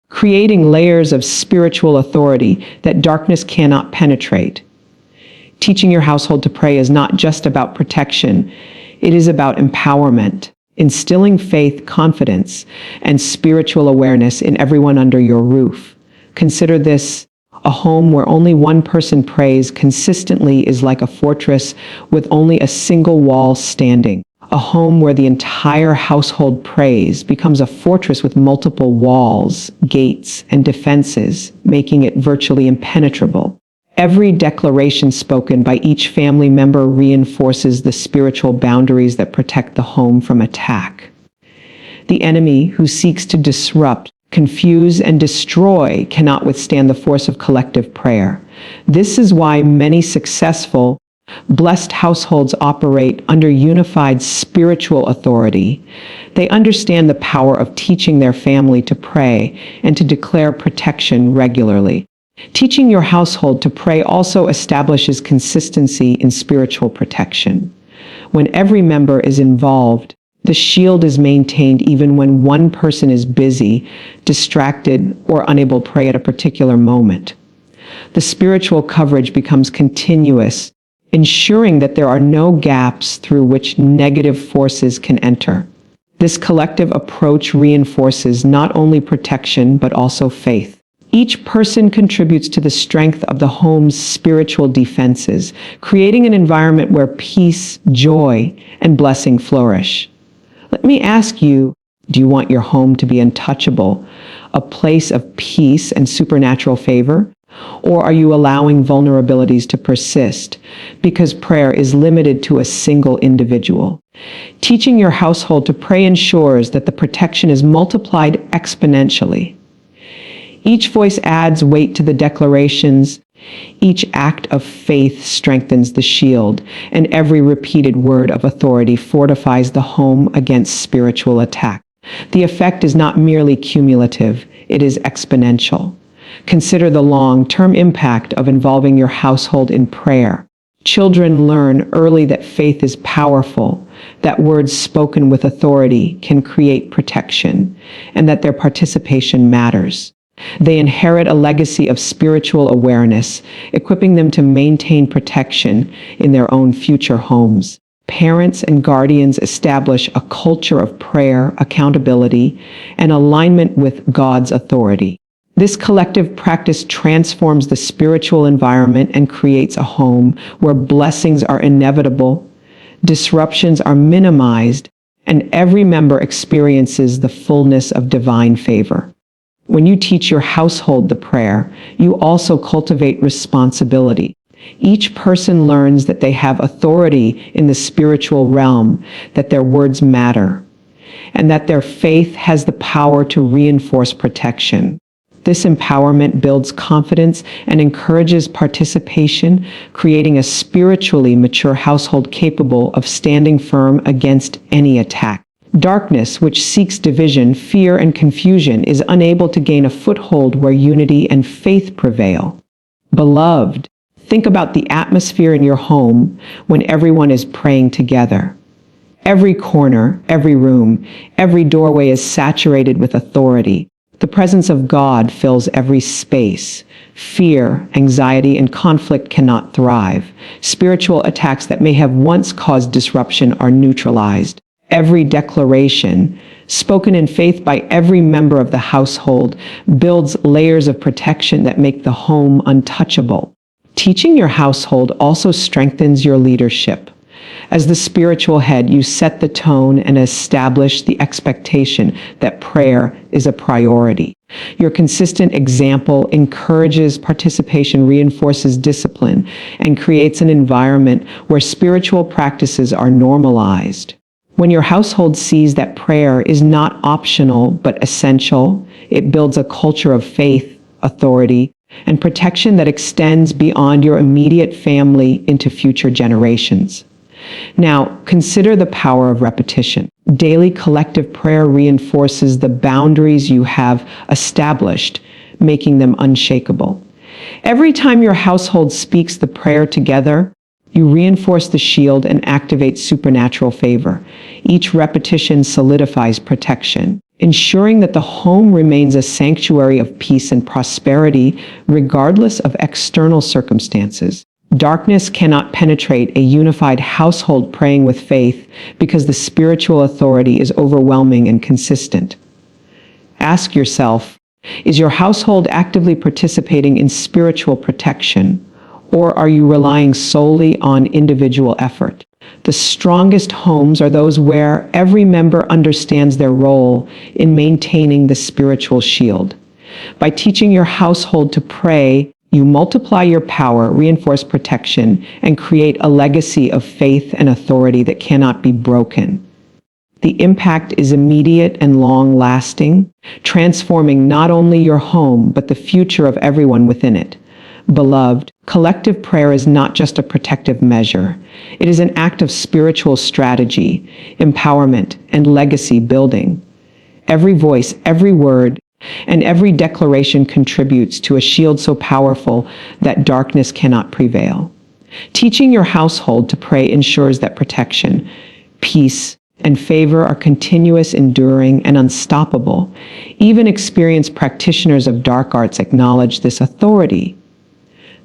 creating layers of spiritual authority that darkness cannot penetrate. Teaching your household to pray is not just about protection, it is about empowerment, instilling faith, confidence, and spiritual awareness in everyone under your roof. Consider this: a home where only one person prays consistently is like a fortress with only a single wall standing. A home where the entire household prays becomes a fortress with multiple walls, gates, and defenses, making it virtually impenetrable. Every declaration spoken by each family member reinforces the spiritual boundaries that protect the home from attack. The enemy, who seeks to disrupt, confuse, and destroy, cannot withstand the force of collective prayer. This is why many successful, blessed households operate under unified spiritual authority. They understand the power of teaching their family to pray and to declare protection regularly. Teaching your household to pray also establishes consistency in spiritual protection. When every member is involved, the shield is maintained even when one person is busy, distracted, or unable to pray at a particular moment. The spiritual coverage becomes continuous, ensuring that there are no gaps through which negative forces can enter. This collective approach reinforces not only protection but also faith. Each person contributes to the strength of the home's spiritual defenses, creating an environment where peace, joy, and blessing flourish. Let me ask you, do you want your home to be untouchable, a place of peace and supernatural favor? Or are you allowing vulnerabilities to persist because prayer is limited to a single individual? Teaching your household to pray ensures that the protection is multiplied exponentially. Each voice adds weight to the declarations. Each act of faith strengthens the shield, and every repeated word of authority fortifies the home against spiritual attack. The effect is not merely cumulative, it is exponential. Consider the long-term impact of involving your household in prayer. Children learn early that faith is powerful, that words spoken with authority can create protection, and that their participation matters. They inherit a legacy of spiritual awareness, equipping them to maintain protection in their own future homes. Parents and guardians establish a culture of prayer, accountability, and alignment with God's authority. This collective practice transforms the spiritual environment and creates a home where blessings are inevitable, disruptions are minimized, and every member experiences the fullness of divine favor. When you teach your household the prayer, you also cultivate responsibility. Each person learns that they have authority in the spiritual realm, that their words matter, and that their faith has the power to reinforce protection. This empowerment builds confidence and encourages participation, creating a spiritually mature household capable of standing firm against any attack. Darkness, which seeks division, fear, and confusion, is unable to gain a foothold where unity and faith prevail. Beloved, think about the atmosphere in your home when everyone is praying together. Every corner, every room, every doorway is saturated with authority. The presence of God fills every space. Fear, anxiety, and conflict cannot thrive. Spiritual attacks that may have once caused disruption are neutralized. Every declaration, spoken in faith by every member of the household, builds layers of protection that make the home untouchable. Teaching your household also strengthens your leadership. As the spiritual head, you set the tone and establish the expectation that prayer is a priority. Your consistent example encourages participation, reinforces discipline, and creates an environment where spiritual practices are normalized. When your household sees that prayer is not optional but essential, it builds a culture of faith, authority, and protection that extends beyond your immediate family into future generations. Now, consider the power of repetition. Daily collective prayer reinforces the boundaries you have established, making them unshakable. Every time your household speaks the prayer together, you reinforce the shield and activate supernatural favor. Each repetition solidifies protection, ensuring that the home remains a sanctuary of peace and prosperity regardless of external circumstances. Darkness cannot penetrate a unified household praying with faith because the spiritual authority is overwhelming and consistent. Ask yourself, is your household actively participating in spiritual protection, or are you relying solely on individual effort? The strongest homes are those where every member understands their role in maintaining the spiritual shield. By teaching your household to pray, you multiply your power, reinforce protection, and create a legacy of faith and authority that cannot be broken. The impact is immediate and long-lasting, transforming not only your home, but the future of everyone within it. Beloved, collective prayer is not just a protective measure. It is an act of spiritual strategy, empowerment, and legacy building. Every voice, every word, and every declaration contributes to a shield so powerful that darkness cannot prevail. Teaching your household to pray ensures that protection, peace, and favor are continuous, enduring, and unstoppable. Even experienced practitioners of dark arts acknowledge this authority.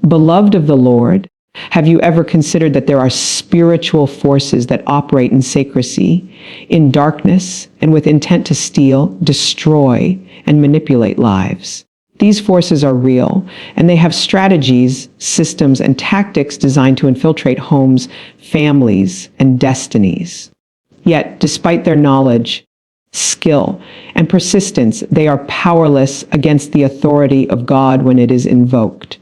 Beloved of the Lord, have you ever considered that there are spiritual forces that operate in secrecy, in darkness, and with intent to steal, destroy, and manipulate lives? These forces are real, and they have strategies, systems, and tactics designed to infiltrate homes, families, and destinies. Yet, despite their knowledge, skill, and persistence, they are powerless against the authority of God when it is invoked.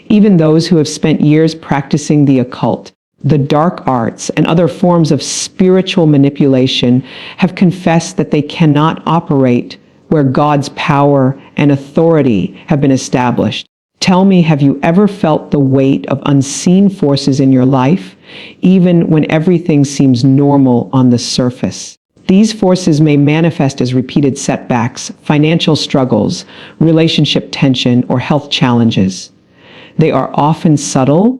Even those who have spent years practicing the occult, the dark arts, and other forms of spiritual manipulation have confessed that they cannot operate where God's power and authority have been established. Tell me, have you ever felt the weight of unseen forces in your life, even when everything seems normal on the surface? These forces may manifest as repeated setbacks, financial struggles, relationship tension, or health challenges. They are often subtle,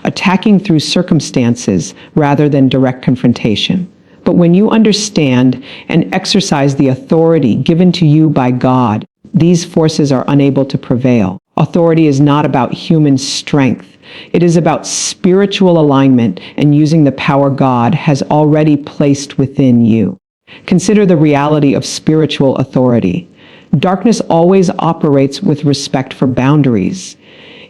attacking through circumstances rather than direct confrontation. But when you understand and exercise the authority given to you by God, these forces are unable to prevail. Authority is not about human strength. It is about spiritual alignment and using the power God has already placed within you. Consider the reality of spiritual authority. Darkness always operates with respect for boundaries.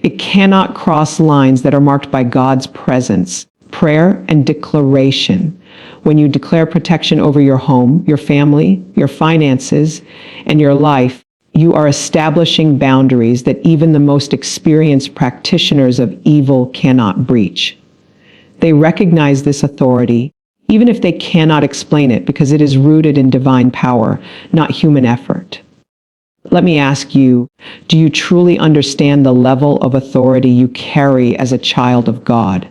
It cannot cross lines that are marked by God's presence, prayer, and declaration. When you declare protection over your home, your family, your finances, and your life, you are establishing boundaries that even the most experienced practitioners of evil cannot breach. They recognize this authority, even if they cannot explain it, because it is rooted in divine power, not human effort. Let me ask you, do you truly understand the level of authority you carry as a child of God?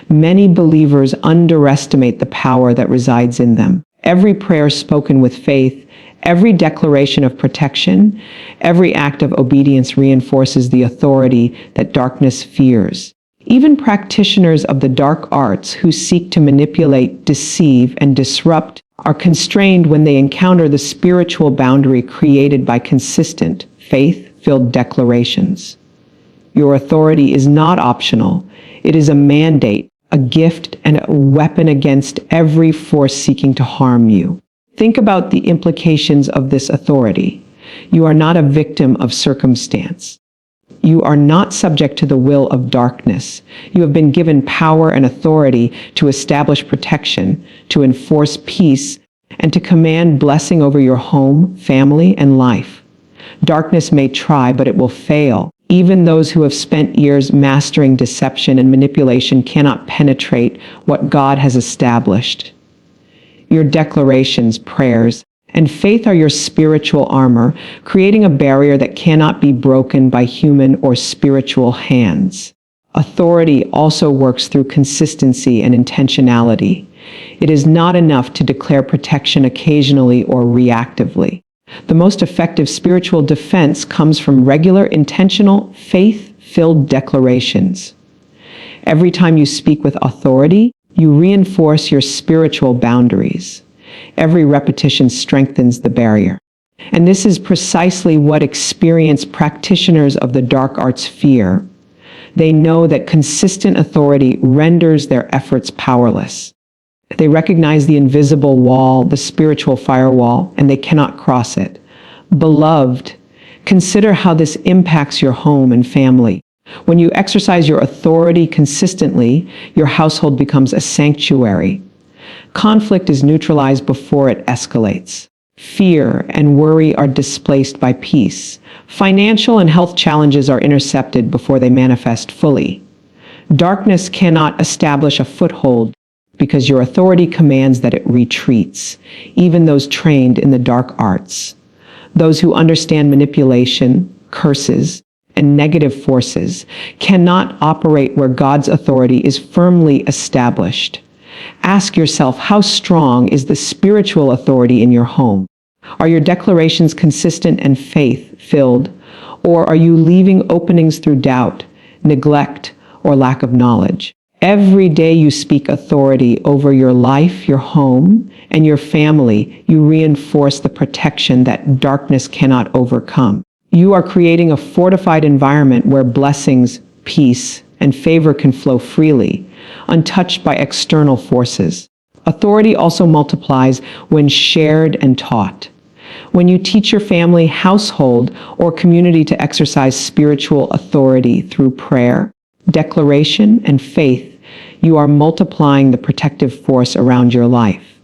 Many believers underestimate the power that resides in them. Every prayer spoken with faith, every declaration of protection, every act of obedience reinforces the authority that darkness fears. Even practitioners of the dark arts who seek to manipulate, deceive, and disrupt are constrained when they encounter the spiritual boundary created by consistent, faith-filled declarations. Your authority is not optional. It is a mandate, a gift, and a weapon against every force seeking to harm you. Think about the implications of this authority. You are not a victim of circumstance. You are not subject to the will of darkness. You have been given power and authority to establish protection, to enforce peace, and to command blessing over your home, family, and life. Darkness may try, but it will fail. Even those who have spent years mastering deception and manipulation cannot penetrate what God has established. Your declarations, prayers, and faith are your spiritual armor, creating a barrier that cannot be broken by human or spiritual hands. Authority also works through consistency and intentionality. It is not enough to declare protection occasionally or reactively. The most effective spiritual defense comes from regular, intentional, faith-filled declarations. Every time you speak with authority, you reinforce your spiritual boundaries. Every repetition strengthens the barrier. And this is precisely what experienced practitioners of the dark arts fear. They know that consistent authority renders their efforts powerless. They recognize the invisible wall, the spiritual firewall, and they cannot cross it. Beloved, consider how this impacts your home and family. When you exercise your authority consistently, your household becomes a sanctuary. Conflict is neutralized before it escalates. Fear and worry are displaced by peace. Financial and health challenges are intercepted before they manifest fully. Darkness cannot establish a foothold because your authority commands that it retreats, even those trained in the dark arts. Those who understand manipulation, curses, and negative forces cannot operate where God's authority is firmly established. Ask yourself, how strong is the spiritual authority in your home? Are your declarations consistent and faith-filled, or are you leaving openings through doubt, neglect, or lack of knowledge? Every day you speak authority over your life, your home, and your family, you reinforce the protection that darkness cannot overcome. You are creating a fortified environment where blessings, peace, and favor can flow freely, untouched by external forces. Authority also multiplies when shared and taught. When you teach your family, household, or community to exercise spiritual authority through prayer, declaration, and faith, you are multiplying the protective force around your life.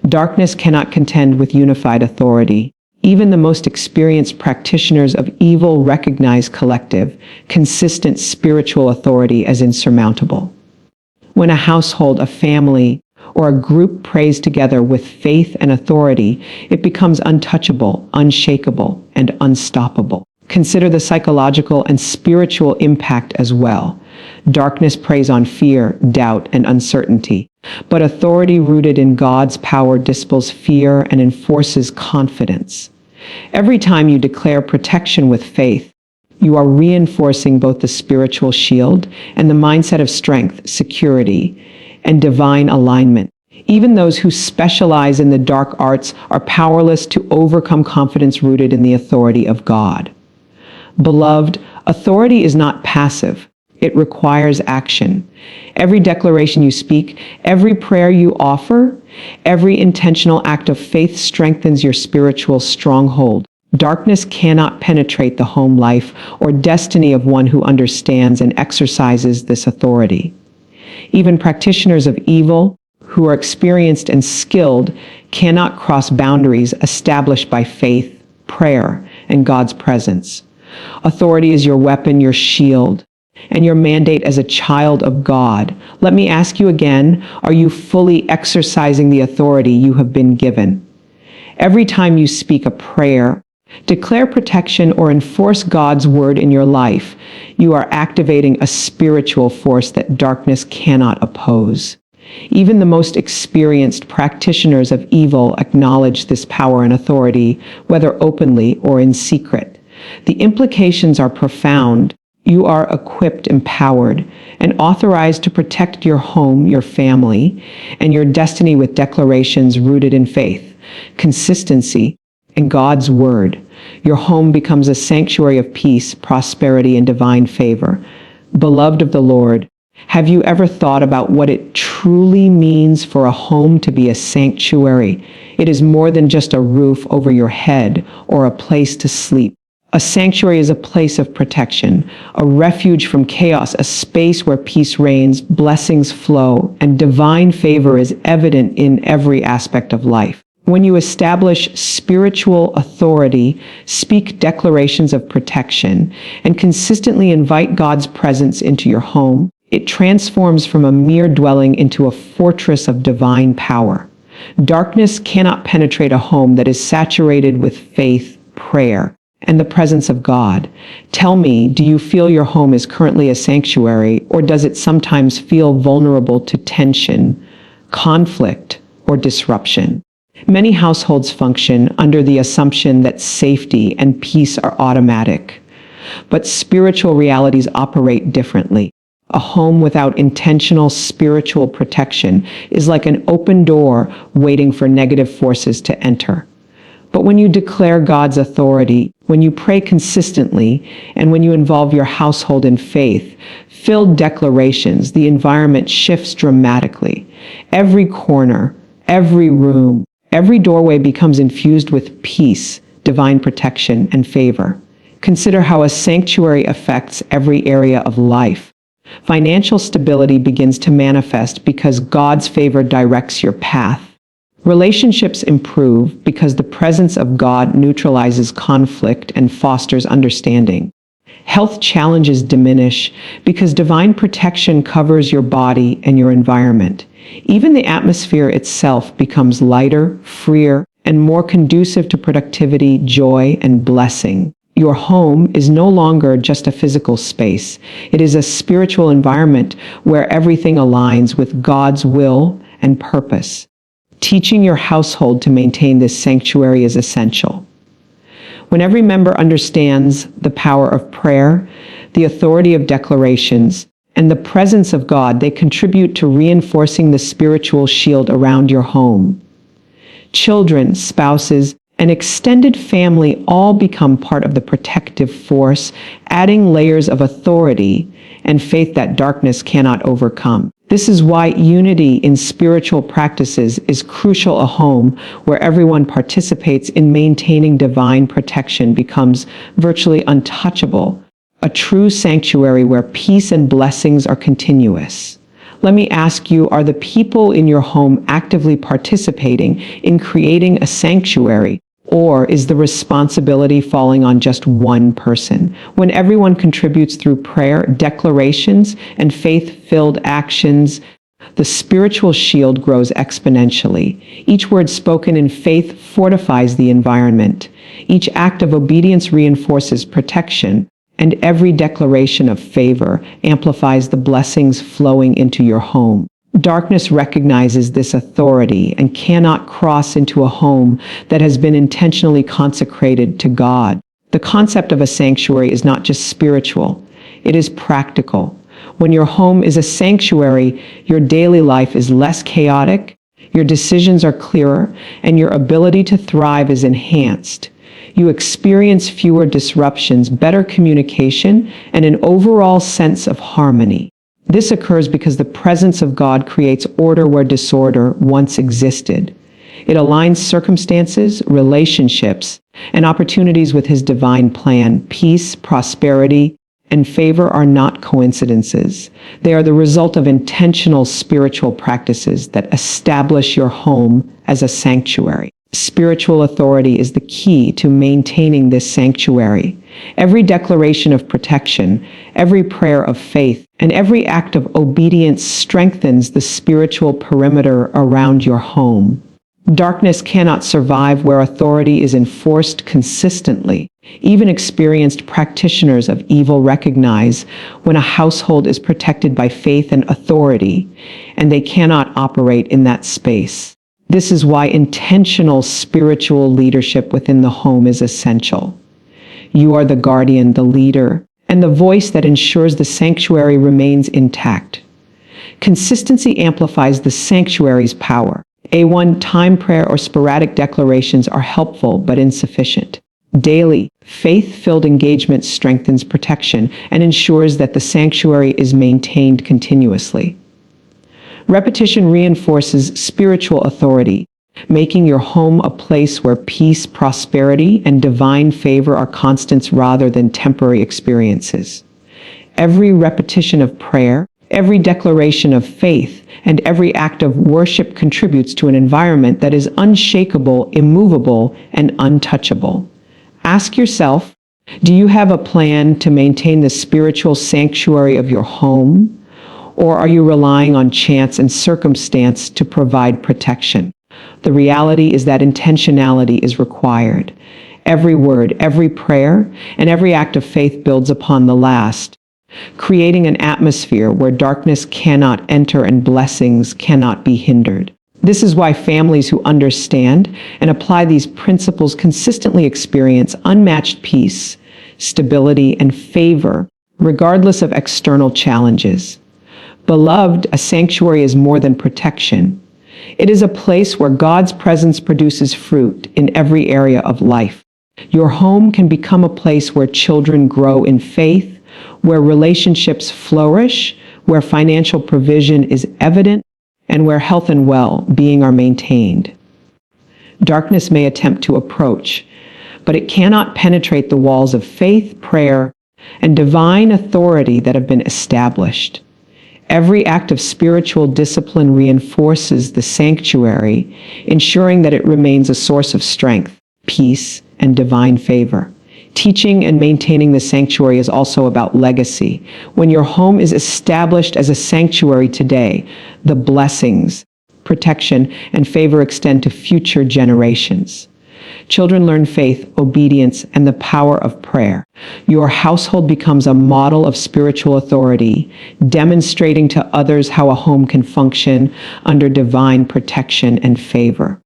Darkness cannot contend with unified authority. Even the most experienced practitioners of evil recognize collective, consistent spiritual authority as insurmountable. When a household, a family, or a group prays together with faith and authority, it becomes untouchable, unshakable, and unstoppable. Consider the psychological and spiritual impact as well. Darkness preys on fear, doubt, and uncertainty, but authority rooted in God's power dispels fear and enforces confidence. Every time you declare protection with faith, you are reinforcing both the spiritual shield and the mindset of strength, security, and divine alignment. Even those who specialize in the dark arts are powerless to overcome confidence rooted in the authority of God. Beloved, authority is not passive. It requires action. Every declaration you speak, every prayer you offer, every intentional act of faith strengthens your spiritual stronghold. Darkness cannot penetrate the home life or destiny of one who understands and exercises this authority. Even practitioners of evil, who are experienced and skilled, cannot cross boundaries established by faith, prayer, and God's presence. Authority is your weapon, your shield, and your mandate as a child of God. Let me ask you again, are you fully exercising the authority you have been given? Every time you speak a prayer, declare protection, or enforce God's word in your life, you are activating a spiritual force that darkness cannot oppose. Even the most experienced practitioners of evil acknowledge this power and authority, whether openly or in secret. The implications are profound. You are equipped, empowered, and authorized to protect your home, your family, and your destiny with declarations rooted in faith, consistency, and God's word. Your home becomes a sanctuary of peace, prosperity, and divine favor. Beloved of the Lord, have you ever thought about what it truly means for a home to be a sanctuary? It is more than just a roof over your head or a place to sleep. A sanctuary is a place of protection, a refuge from chaos, a space where peace reigns, blessings flow, and divine favor is evident in every aspect of life. When you establish spiritual authority, speak declarations of protection, and consistently invite God's presence into your home, it transforms from a mere dwelling into a fortress of divine power. Darkness cannot penetrate a home that is saturated with faith, prayer, and the presence of God. Tell me, do you feel your home is currently a sanctuary, or does it sometimes feel vulnerable to tension, conflict, or disruption? Many households function under the assumption that safety and peace are automatic, but spiritual realities operate differently. A home without intentional spiritual protection is like an open door waiting for negative forces to enter. But when you declare God's authority, when you pray consistently, and when you involve your household in faith-filled declarations, the environment shifts dramatically. Every corner, every room, every doorway becomes infused with peace, divine protection, and favor. Consider how a sanctuary affects every area of life. Financial stability begins to manifest because God's favor directs your path. Relationships improve because the presence of God neutralizes conflict and fosters understanding. Health challenges diminish because divine protection covers your body and your environment. Even the atmosphere itself becomes lighter, freer, and more conducive to productivity, joy, and blessing. Your home is no longer just a physical space. It is a spiritual environment where everything aligns with God's will and purpose. Teaching your household to maintain this sanctuary is essential. When every member understands the power of prayer, the authority of declarations, and the presence of God, they contribute to reinforcing the spiritual shield around your home. Children, spouses, and extended family all become part of the protective force, adding layers of authority and faith that darkness cannot overcome. This is why unity in spiritual practices is crucial. A home where everyone participates in maintaining divine protection becomes virtually untouchable, a true sanctuary where peace and blessings are continuous. Let me ask you, are the people in your home actively participating in creating a sanctuary? Or is the responsibility falling on just one person? When everyone contributes through prayer, declarations, and faith-filled actions, the spiritual shield grows exponentially. Each word spoken in faith fortifies the environment. Each act of obedience reinforces protection, and every declaration of favor amplifies the blessings flowing into your home. Darkness recognizes this authority and cannot cross into a home that has been intentionally consecrated to God. The concept of a sanctuary is not just spiritual, it is practical. When your home is a sanctuary, your daily life is less chaotic, your decisions are clearer, and your ability to thrive is enhanced. You experience fewer disruptions, better communication, and an overall sense of harmony. This occurs because the presence of God creates order where disorder once existed. It aligns circumstances, relationships, and opportunities with His divine plan. Peace, prosperity, and favor are not coincidences. They are the result of intentional spiritual practices that establish your home as a sanctuary. Spiritual authority is the key to maintaining this sanctuary. Every declaration of protection, every prayer of faith, and every act of obedience strengthens the spiritual perimeter around your home. Darkness cannot survive where authority is enforced consistently. Even experienced practitioners of evil recognize when a household is protected by faith and authority, and they cannot operate in that space. This is why intentional spiritual leadership within the home is essential. You are the guardian, the leader, and the voice that ensures the sanctuary remains intact. Consistency amplifies the sanctuary's power. A one-time prayer or sporadic declarations are helpful but insufficient. Daily, faith-filled engagement strengthens protection and ensures that the sanctuary is maintained continuously. Repetition reinforces spiritual authority, making your home a place where peace, prosperity, and divine favor are constants rather than temporary experiences. Every repetition of prayer, every declaration of faith, and every act of worship contributes to an environment that is unshakable, immovable, and untouchable. Ask yourself, do you have a plan to maintain the spiritual sanctuary of your home? Or are you relying on chance and circumstance to provide protection? The reality is that intentionality is required. Every word, every prayer, and every act of faith builds upon the last, creating an atmosphere where darkness cannot enter and blessings cannot be hindered. This is why families who understand and apply these principles consistently experience unmatched peace, stability, and favor, regardless of external challenges. Beloved, a sanctuary is more than protection. It is a place where God's presence produces fruit in every area of life. Your home can become a place where children grow in faith, where relationships flourish, where financial provision is evident, and where health and well-being are maintained. Darkness may attempt to approach, but it cannot penetrate the walls of faith, prayer, and divine authority that have been established. Every act of spiritual discipline reinforces the sanctuary, ensuring that it remains a source of strength, peace, and divine favor. Teaching and maintaining the sanctuary is also about legacy. When your home is established as a sanctuary today, the blessings, protection, and favor extend to future generations. Children learn faith, obedience, and the power of prayer. Your household becomes a model of spiritual authority, demonstrating to others how a home can function under divine protection and favor.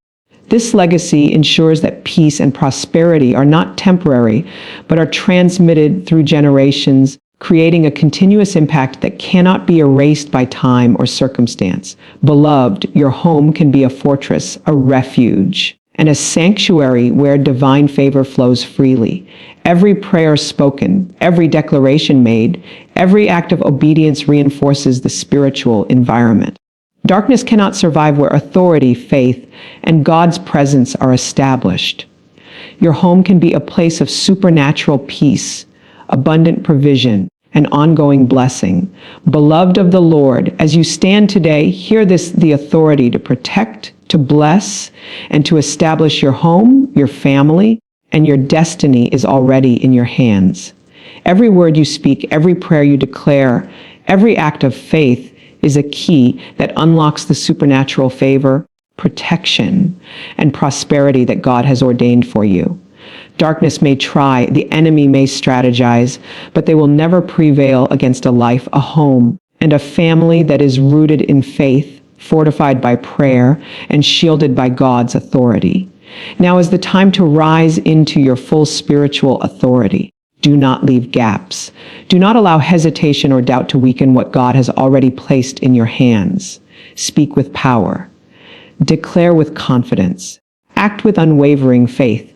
This legacy ensures that peace and prosperity are not temporary, but are transmitted through generations, creating a continuous impact that cannot be erased by time or circumstance. Beloved, your home can be a fortress, a refuge, and a sanctuary where divine favor flows freely. Every prayer spoken, every declaration made, every act of obedience reinforces the spiritual environment. Darkness cannot survive where authority, faith, and God's presence are established. Your home can be a place of supernatural peace, abundant provision, and ongoing blessing. Beloved of the Lord, as you stand today, hear the authority to protect, to bless, and to establish your home, your family, and your destiny is already in your hands. Every word you speak, every prayer you declare, every act of faith is a key that unlocks the supernatural favor, protection, and prosperity that God has ordained for you. Darkness may try, the enemy may strategize, but they will never prevail against a life, a home, and a family that is rooted in faith, fortified by prayer, and shielded by God's authority. Now is the time to rise into your full spiritual authority. Do not leave gaps. Do not allow hesitation or doubt to weaken what God has already placed in your hands. Speak with power. Declare with confidence. Act with unwavering faith.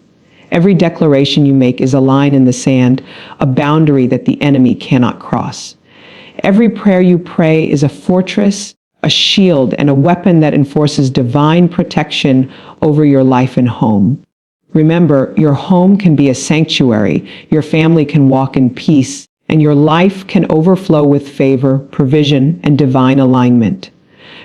Every declaration you make is a line in the sand, a boundary that the enemy cannot cross. Every prayer you pray is a fortress, a shield, and a weapon that enforces divine protection over your life and home. Remember, your home can be a sanctuary, your family can walk in peace, and your life can overflow with favor, provision, and divine alignment.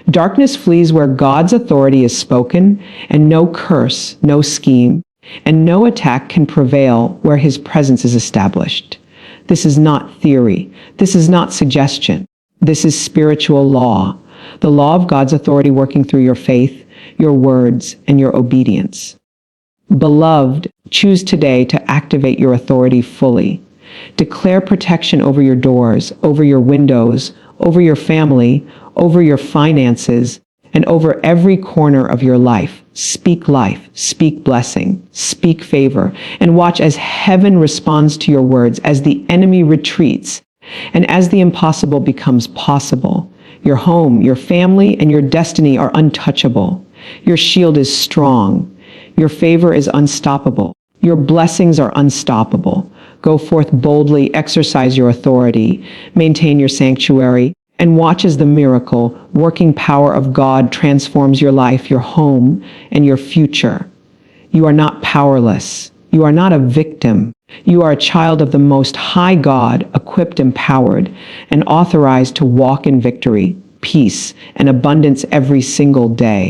Darkness flees where God's authority is spoken, and no curse, no scheme, and no attack can prevail where His presence is established. This is not theory. This is not suggestion. This is spiritual law, the law of God's authority working through your faith, your words, and your obedience. Beloved, choose today to activate your authority fully. Declare protection over your doors, over your windows, over your family, over your finances, and over every corner of your life. Speak life, speak blessing, speak favor, and watch as heaven responds to your words, as the enemy retreats, and as the impossible becomes possible. Your home, your family, and your destiny are untouchable. Your shield is strong. Your favor is unstoppable. Your blessings are unstoppable. Go forth boldly, exercise your authority, maintain your sanctuary, and watch as the miracle, working power of God transforms your life, your home, and your future. You are not powerless. You are not a victim. You are a child of the Most High God, equipped, empowered, and authorized to walk in victory, peace, and abundance every single day.